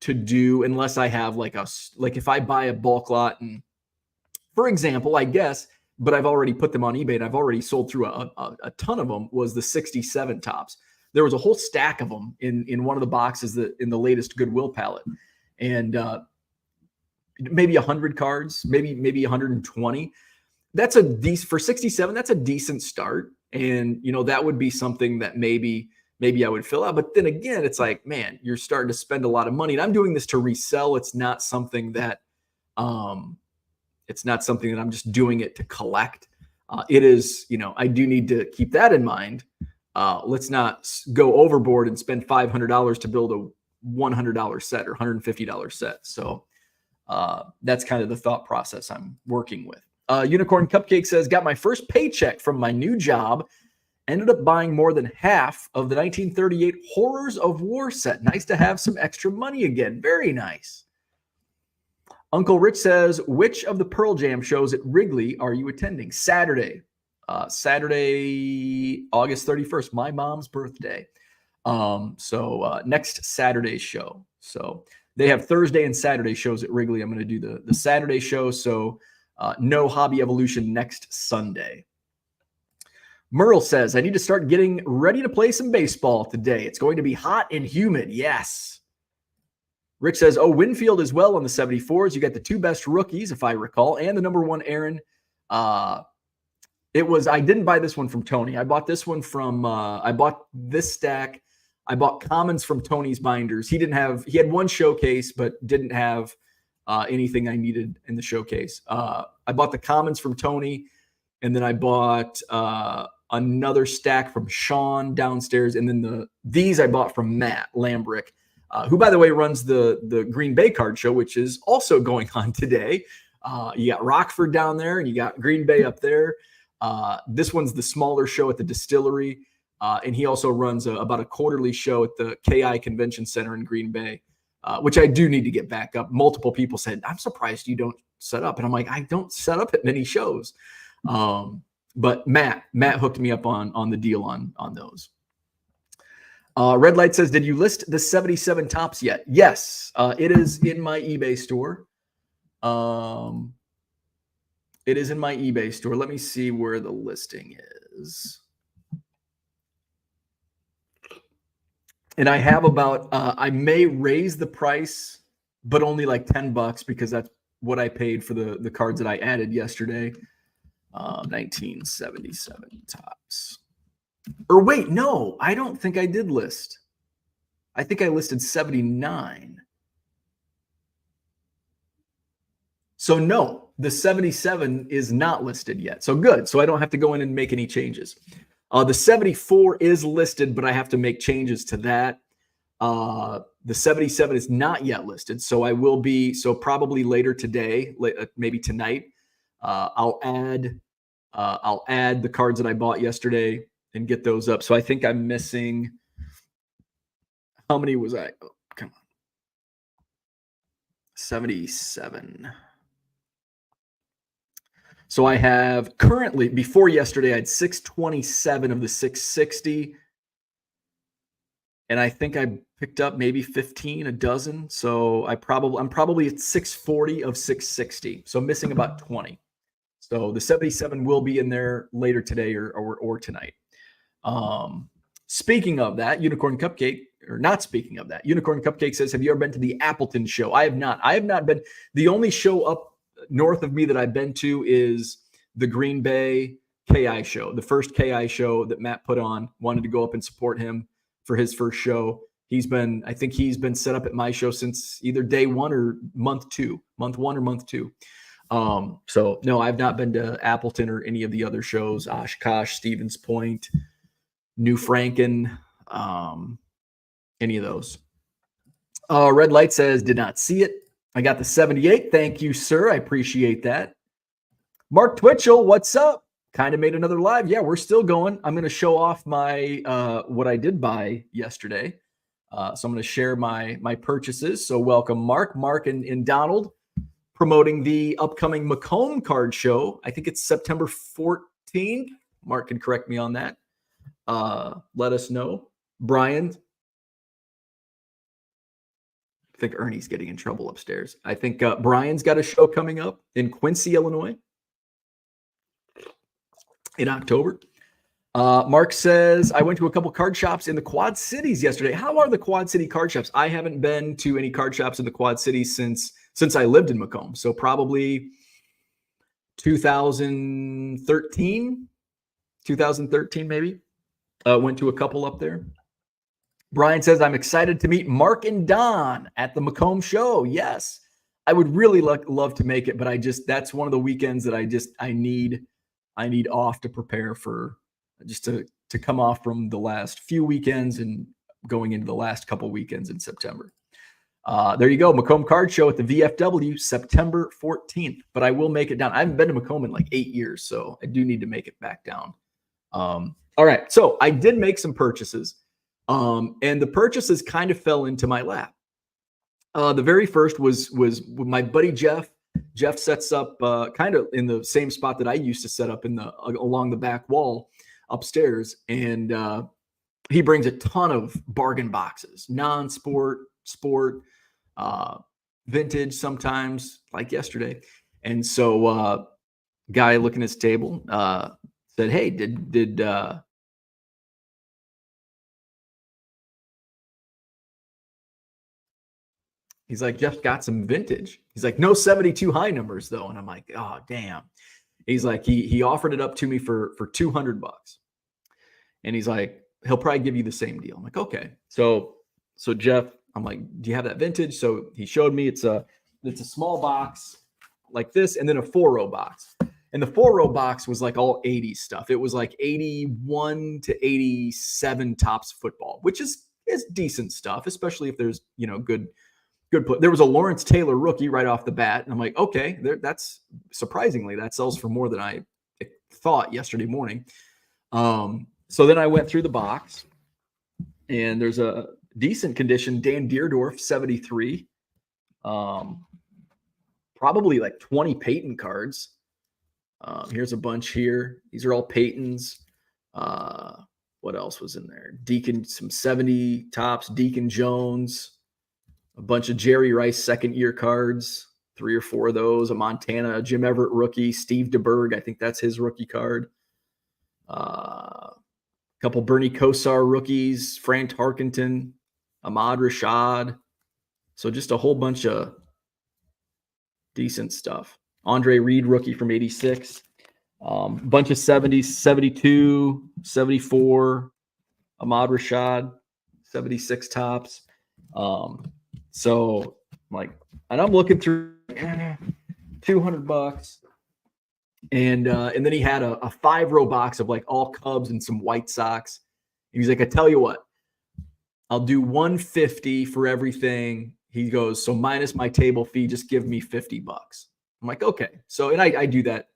to do unless I have like if I buy a bulk lot, and for example, I guess, but I've already put them on eBay and I've already sold through a ton of them, was the 67 Topps. There was a whole stack of them in one of the boxes in the latest Goodwill palette. And maybe 100 cards, maybe 120. That's for 67, that's a decent start. And, that would be something that maybe I would fill out. But then again, it's like, man, you're starting to spend a lot of money. And I'm doing this to resell. It's not something that I'm just doing it to collect. It is, I do need to keep that in mind. Let's not go overboard and spend $500 to build a $100 set or $150 set. So that's kind of the thought process I'm working with. Unicorn Cupcake says, got my first paycheck from my new job. Ended up buying more than half of the 1938 Horrors of War set. Nice to have some extra money again. Very nice. Uncle Rich says, which of the Pearl Jam shows at Wrigley are you attending? Saturday, August 31st, my mom's birthday. So next Saturday's show. So they have Thursday and Saturday shows at Wrigley. I'm going to do the Saturday show. So no Hobby Evolution next Sunday. Merle says, I need to start getting ready to play some baseball today. It's going to be hot and humid. Yes. Rick says, Winfield as well on the 74s. You got the two best rookies, if I recall, and the number one Aaron. I didn't buy this one from Tony. I bought this one from, I bought this stack. I bought commons from Tony's binders. He had one showcase, but didn't have anything I needed in the showcase. I bought the commons from Tony, and then I bought another stack from Sean downstairs. And then these I bought from Matt Lambrick, who, by the way, runs the Green Bay Card Show, which is also going on today. You got Rockford down there, and you got Green Bay up there. This one's the smaller show at the distillery. And he also runs about a quarterly show at the KI Convention Center in Green Bay, which I do need to get back up. Multiple people said, I'm surprised you don't set up. And I'm like, I don't set up at many shows. But Matt hooked me up on the deal on those. Red Light says, did you list the 77 Topps yet? Yes, it is in my eBay store. It is in my eBay store. Let me see where the listing is. And I have I may raise the price, but only like $10 because that's what I paid for the cards that I added yesterday. 1977 Topps. Or wait, no, I don't think I did list. I think I listed 79. So no, the 77 is not listed yet. So good. So I don't have to go in and make any changes. The 74 is listed, but I have to make changes to that. The 77 is not yet listed. So I will be, probably later today, maybe tonight, I'll add the cards that I bought yesterday and get those up. So I think I'm missing, how many was I? Oh, come on. 77. So I have currently, before yesterday, I had 627 of the 660. And I think I picked up maybe 15, a dozen. So I'm probably at 640 of 660. So I'm missing about 20. So the 77 will be in there later today or tonight. Speaking of that, Unicorn Cupcake says, have you ever been to the Appleton show? I have not. I have not been. The only show up north of me that I've been to is the Green Bay KI show, the first KI show that Matt put on. Wanted to go up and support him for his first show. I think he's been set up at my show since either day one or month one or month two. So no, I've not been to Appleton or any of the other shows, Oshkosh, Stevens Point, New Franken, any of those. Red Light says, did not see it. I got the 78. Thank you, sir. I appreciate that. Mark Twitchell, what's up? Kind of made another live. Yeah, we're still going. I'm going to show off my what I did buy yesterday. So I'm going to share my purchases. So welcome, Mark. Mark and Donald promoting the upcoming Macomb Card Show. I think it's September 14th. Mark can correct me on that. Let us know. Brian. I think Ernie's getting in trouble upstairs. I think Brian's got a show coming up in Quincy, Illinois in October. Mark says, I went to a couple card shops in the Quad Cities yesterday. How are the Quad City card shops? I haven't been to any card shops in the Quad Cities since I lived in Macomb. So probably 2013 maybe. Went to a couple up there. Brian says, I'm excited to meet Mark and Don at the Macomb show. Yes, I would really love to make it, but that's one of the weekends that I need off to prepare for, just to come off from the last few weekends and going into the last couple weekends in September. There you go. Macomb Card Show at the VFW, September 14th, but I will make it down. I haven't been to Macomb in like 8 years, so I do need to make it back down. All right. So I did make some purchases. And the purchases kind of fell into my lap. The very first was my buddy Jeff. Jeff sets up kind of in the same spot that I used to set up along the back wall upstairs, and he brings a ton of bargain boxes, non-sport, sport, vintage sometimes, like yesterday. And so, guy looking at his table said, "Hey, did He's like, Jeff got some vintage. He's like, no 72 high numbers though. And I'm like, oh, damn. He's like, he offered it up to me for $200. And he's like, he'll probably give you the same deal. I'm like, okay. So Jeff, I'm like, do you have that vintage? So he showed me it's a small box like this, and then a 4-row box. And the 4-row box was like all 80s stuff. It was like 81 to 87 Topps football, which is decent stuff, especially if there's, good. There was a Lawrence Taylor rookie right off the bat. And I'm like, okay, that's surprisingly, that sells for more than I thought yesterday morning. So then I went through the box, and there's a decent condition Dan Deerdorf 73. Probably like 20 Peyton cards. Here's a bunch here. These are all Peytons. What else was in there? Deacon, some 70 Topps, Deacon Jones. A bunch of Jerry Rice second-year cards, 3 or 4 of those. A Montana, a Jim Everett rookie, Steve DeBerg, I think that's his rookie card. A couple Bernie Kosar rookies, Fran Tarkenton, Ahmad Rashad. So just a whole bunch of decent stuff. Andre Reed rookie from 86. Bunch of 70s, 72, 74, Ahmad Rashad, 76 Topps. So like, and I'm looking through $200, and then he had a 5-row box of like all Cubs and some White Sox. He's like, I tell you what, I'll do $150 for everything. He goes, so minus my table fee, just give me $50. I'm like, okay. So, and I do that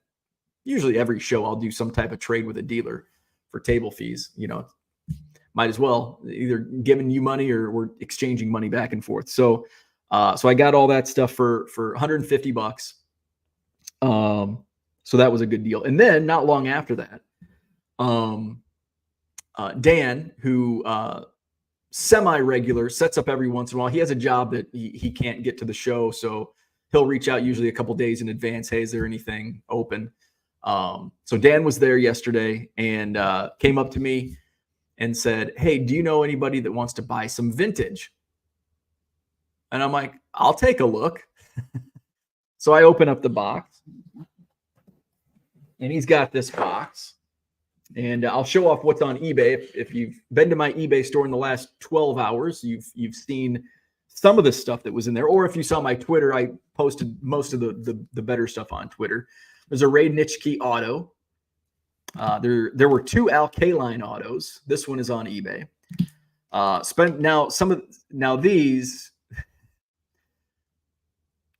usually every show. I'll do some type of trade with a dealer for table fees, might as well, either giving you money or we're exchanging money back and forth. So I got all that stuff for $150. So that was a good deal. And then not long after that, Dan, who semi-regular, sets up every once in a while. He has a job that he can't get to the show, so he'll reach out usually a couple days in advance. Hey, is there anything open? So Dan was there yesterday and came up to me and said, hey, do you know anybody that wants to buy some vintage? And I'm like, I'll take a look. So I open up the box, and he's got this box. And I'll show off what's on eBay. If you've been to my eBay store in the last 12 hours, you've seen some of the stuff that was in there. Or if you saw my Twitter, I posted most of the better stuff on Twitter. There's a Ray Nitschke auto. There were 2 Al Kaline autos. This one is on eBay. These,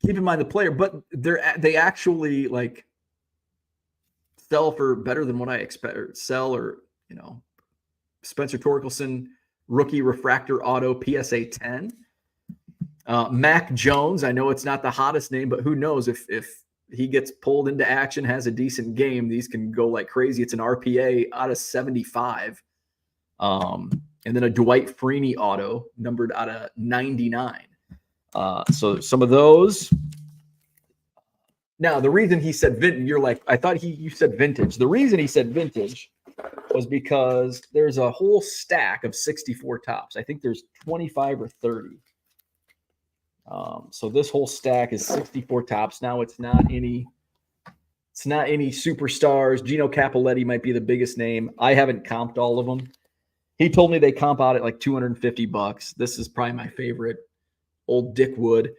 keep in mind the player, but they actually like sell for better than what I expect. Spencer Torkelson rookie refractor auto PSA 10. Mac Jones. I know it's not the hottest name, but who knows if he gets pulled into action, has a decent game, these can go like crazy. It's an RPA out of 75. And then a Dwight Freeney auto numbered out of 99. So some of those. Now, the reason he said vintage, you're like, I thought you said vintage. The reason he said vintage was because there's a whole stack of 64 tops. I think there's 25 or 30. So this whole stack is 64 tops. Now it's not any superstars. Gino Capoletti might be the biggest name. I haven't comped all of them. He told me they comp out at like $250. This is probably my favorite. Old Dick Wood.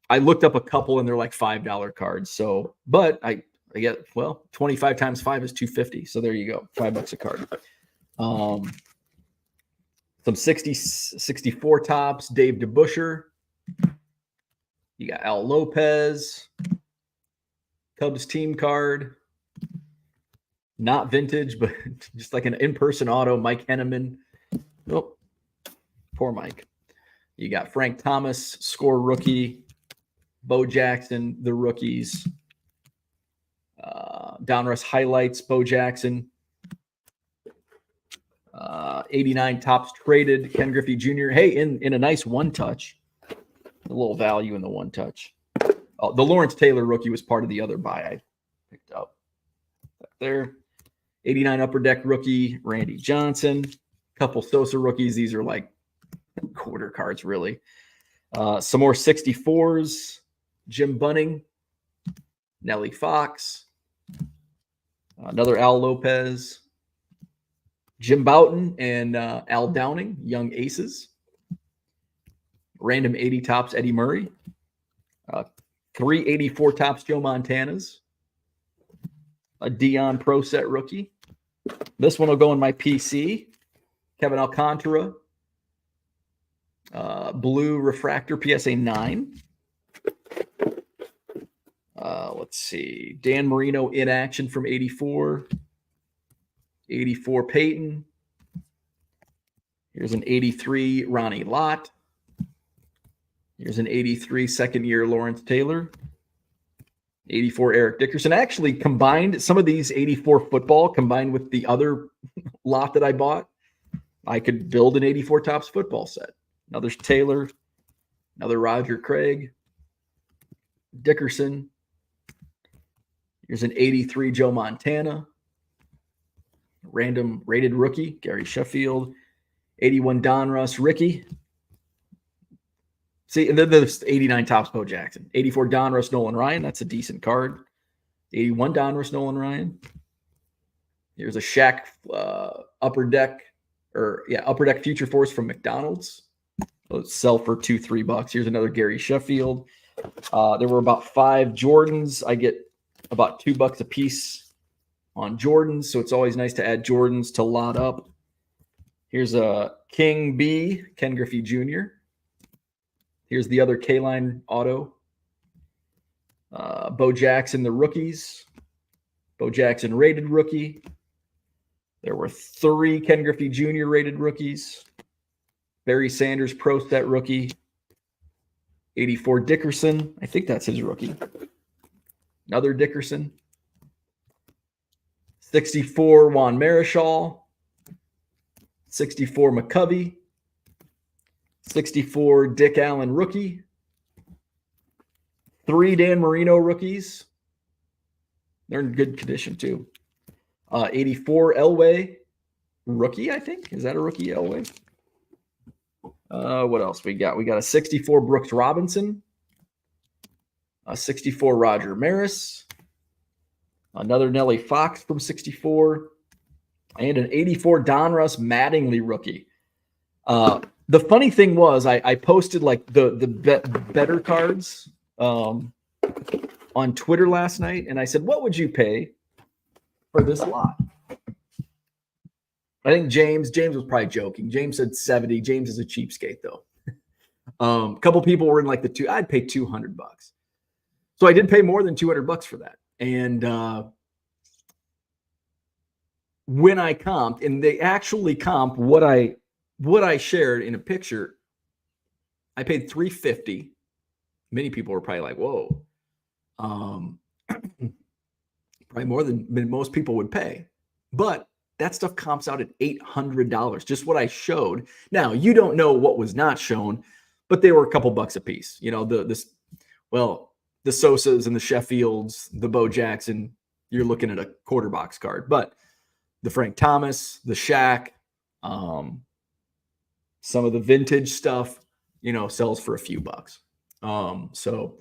I looked up a couple and they're like $5 cards. So, but I get, 25 times 5 is $250. So there you go. $5 a card. Some 64 tops, Dave DeBuscher. You got Al Lopez. Cubs team card. Not vintage, but just like an in-person auto, Mike Henneman. Oh, poor Mike. You got Frank Thomas, score rookie. Bo Jackson, the rookies. Donruss highlights, Bo Jackson. 89 tops traded, Ken Griffey Jr. Hey, in a nice one-touch. A little value in the one-touch. Oh, the Lawrence Taylor rookie was part of the other buy I picked up. There. 89 upper deck rookie, Randy Johnson. Couple Sosa rookies. These are like quarter cards, really. Some more 64s. Jim Bunning. Nellie Fox. Another Al Lopez. Jim Bouton and Al Downing, young aces. Random 80 tops, Eddie Murray. 384 tops, Joe Montana's. A Dion Pro Set rookie. This one will go in my PC. Kevin Alcantara. Blue refractor, PSA 9. Let's see. Dan Marino in action from 84. 84 Peyton. Here's an 83 Ronnie Lott. Here's an 83 second-year Lawrence Taylor. 84 Eric Dickerson. I actually combined some of these 84 football combined with the other lot that I bought. I could build an 84 tops football set. Now there's Taylor. Another Roger Craig. Dickerson. Here's an 83 Joe Montana. Random rated rookie, Gary Sheffield. 81 Donruss, Ricky. See, and then there's 89 tops, Bo Jackson. 84 Donruss, Nolan Ryan. That's a decent card. 81 Donruss, Nolan Ryan. Here's a Shaq upper deck Future Force from McDonald's. Let's sell for $2-3. Here's another Gary Sheffield. There were about 5 Jordans. I get about $2 a piece on Jordans, so it's always nice to add Jordans to lot up. Here's a King B, Ken Griffey Jr. Here's the other K-Line auto. Bo Jackson, the rookies. Bo Jackson rated rookie. There were 3 Ken Griffey Jr. rated rookies. Barry Sanders Pro Set rookie. 84 Dickerson. I think that's his rookie. Another Dickerson. 64 Juan Marichal. 64 McCovey. 64 Dick Allen rookie. 3 Dan Marino rookies. They're in good condition too. 84 Elway rookie, I think. Is that a rookie, Elway? What else we got? We got a 64 Brooks Robinson. A 64 Roger Maris. Another Nelly Fox from 64. And an 84 Donruss Mattingly rookie. The funny thing was I posted like the better cards on Twitter last night, and I said, what would you pay for this lot? I think James was probably joking. James said 70. James is a cheapskate though. A couple people were in like I'd pay $200. So I did pay more than $200 for that. And when I comped, and they actually comp what I shared in a picture, I paid $350. Many people were probably like, whoa. Probably more than most people would pay. But that stuff comps out at $800, just what I showed. Now, you don't know what was not shown, but they were a couple bucks a piece. You know, the Sosas and the Sheffields, the Bo Jackson, you're looking at a quarter box card. But the Frank Thomas, the Shaq, some of the vintage stuff, you know, sells for a few bucks. So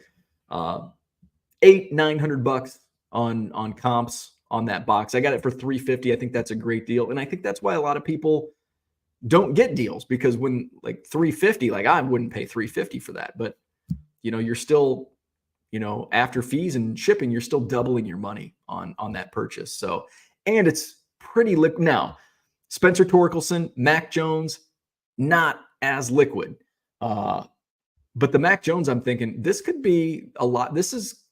$800-900 on comps on that box. I got it for $350. I think that's a great deal. And I think that's why a lot of people don't get deals, because when like $350, like I wouldn't pay $350 for that, but you know, you're still, you know, after fees and shipping, you're still doubling your money on that purchase. So, and it's pretty liquid. Now, Spencer Torkelson, Mac Jones, not as liquid. But the Mac Jones, I'm thinking this could be a lot.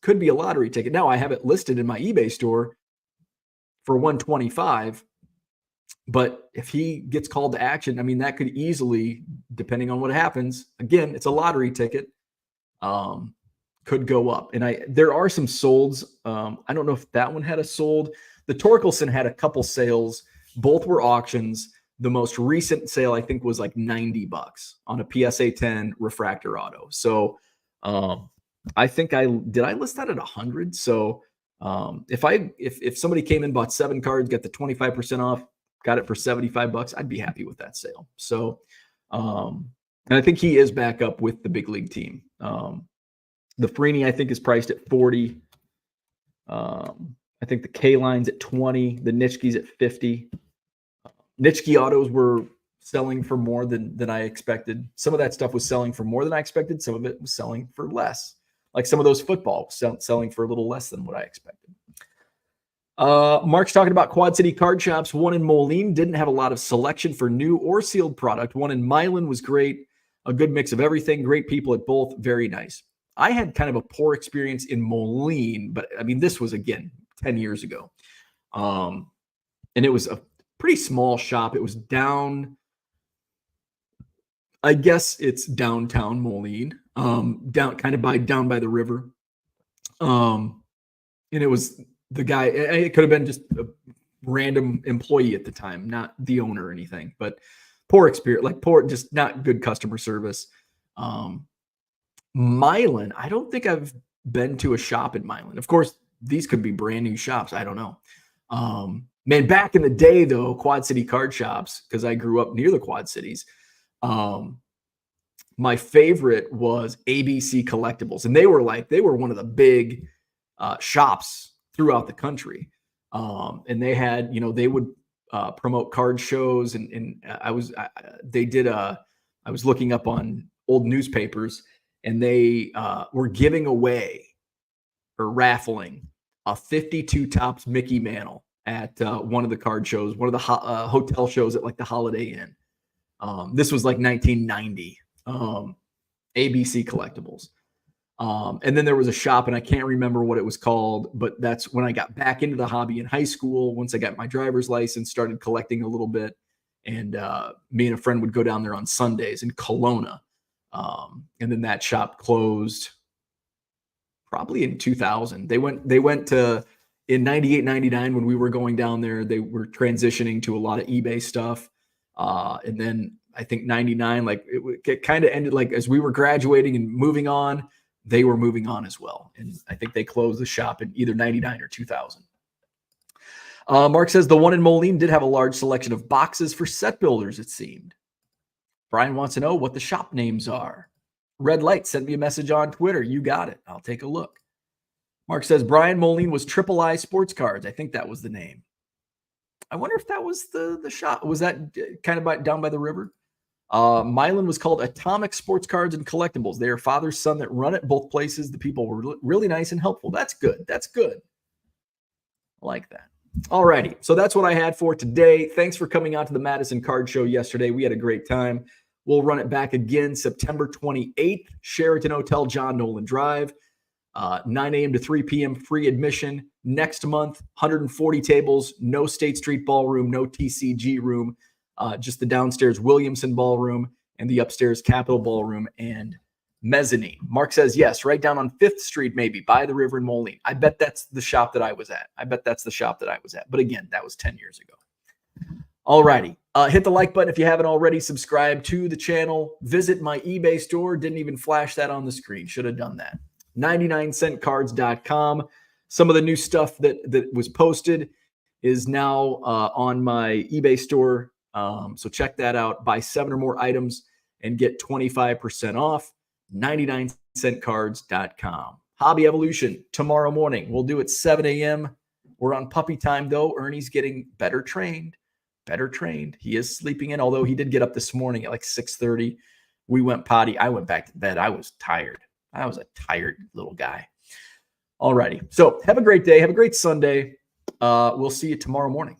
Could be a lottery ticket. Now I have it listed in my eBay store for $125. But if he gets called to action, I mean, that could easily, depending on what happens, again, it's a lottery ticket, could go up. And there are some solds. I don't know if that one had a sold. The Torkelson had a couple sales. Both were auctions. The most recent sale, I think, was like $90 on a PSA 10 refractor auto. So I think did I list that at 100? So if somebody came in, bought 7 cards, got the 25% off, got it for $75, I'd be happy with that sale. So and I think he is back up with the big league team. The Freeney, I think, is priced at 40. I think the K-Line's at 20. The Nitschke's at 50. Nitschke autos were selling for more than I expected. Some of that stuff was selling for more than I expected. Some of it was selling for less. Like some of those football selling for a little less than what I expected. Mark's talking about Quad City Card Shops. One in Moline didn't have a lot of selection for new or sealed product. One in Milan was great. A good mix of everything. Great people at both. Very nice. I had kind of a poor experience in Moline, but I mean, this was, again, 10 years ago. And it was a pretty small shop. It was down, I guess it's downtown Moline, down by the river. And it was the guy, it could have been just a random employee at the time, not the owner or anything, but poor experience, just not good customer service. Milan, I don't think I've been to a shop in Milan. Of course, these could be brand new shops. I don't know. Man, back in the day, though, Quad City Card Shops, because I grew up near the Quad Cities, my favorite was ABC Collectibles. And they were one of the big shops throughout the country. And they had, they would promote card shows. And I was looking up on old newspapers, and they were giving away or raffling a 52 Topps Mickey Mantle at one of the card shows, one of the hotel shows at like the Holiday Inn. This was like 1990, ABC Collectibles. And then there was a shop, and I can't remember what it was called, but that's when I got back into the hobby in high school. Once I got my driver's license, started collecting a little bit. And me and a friend would go down there on Sundays in Kelowna. And then that shop closed probably in 2000. They went to, in 98, 99, when we were going down there, they were transitioning to a lot of eBay stuff. And then I think 99, like it kind of ended, like as we were graduating and moving on, they were moving on as well. And I think they closed the shop in either 99 or 2000. Mark says the one in Moline did have a large selection of boxes for set builders, it seemed. Brian wants to know what the shop names are. Red Light sent me a message on Twitter. You got it. I'll take a look. Mark says Brian Moline was Triple I Sports Cards. I think that was the name. I wonder if that was the shop. Was that kind of down by the river? Milan was called Atomic Sports Cards and Collectibles. They are father son that run it both places. The people were really nice and helpful. That's good. That's good. I like that. All righty. So that's what I had for today. Thanks for coming out to the Madison Card Show yesterday. We had a great time. We'll run it back again September 28th, Sheraton Hotel, John Nolen Drive, 9 a.m. to 3 p.m. free admission. Next month, 140 tables, no State Street Ballroom, no TCG room, just the downstairs Williamson Ballroom and the upstairs Capitol Ballroom and mezzanine. Mark says, yes, right down on 5th Street, maybe by the river in Moline. I bet that's the shop that I was at. But again, that was 10 years ago. All righty. Hit the like button if you haven't already. Subscribe to the channel. Visit my eBay store. Didn't even flash that on the screen. Should have done that. 99centcards.com. Some of the new stuff that was posted is now on my eBay store. So check that out. Buy 7 or more items and get 25% off. 99centcards.com. Hobby Evolution tomorrow morning. We'll do it 7 a.m. We're on puppy time, though. Ernie's getting better trained. He is sleeping in, although he did get up this morning at like 6:30. We went potty. I went back to bed. I was tired. I was a tired little guy. All righty. So have a great day. Have a great Sunday. We'll see you tomorrow morning.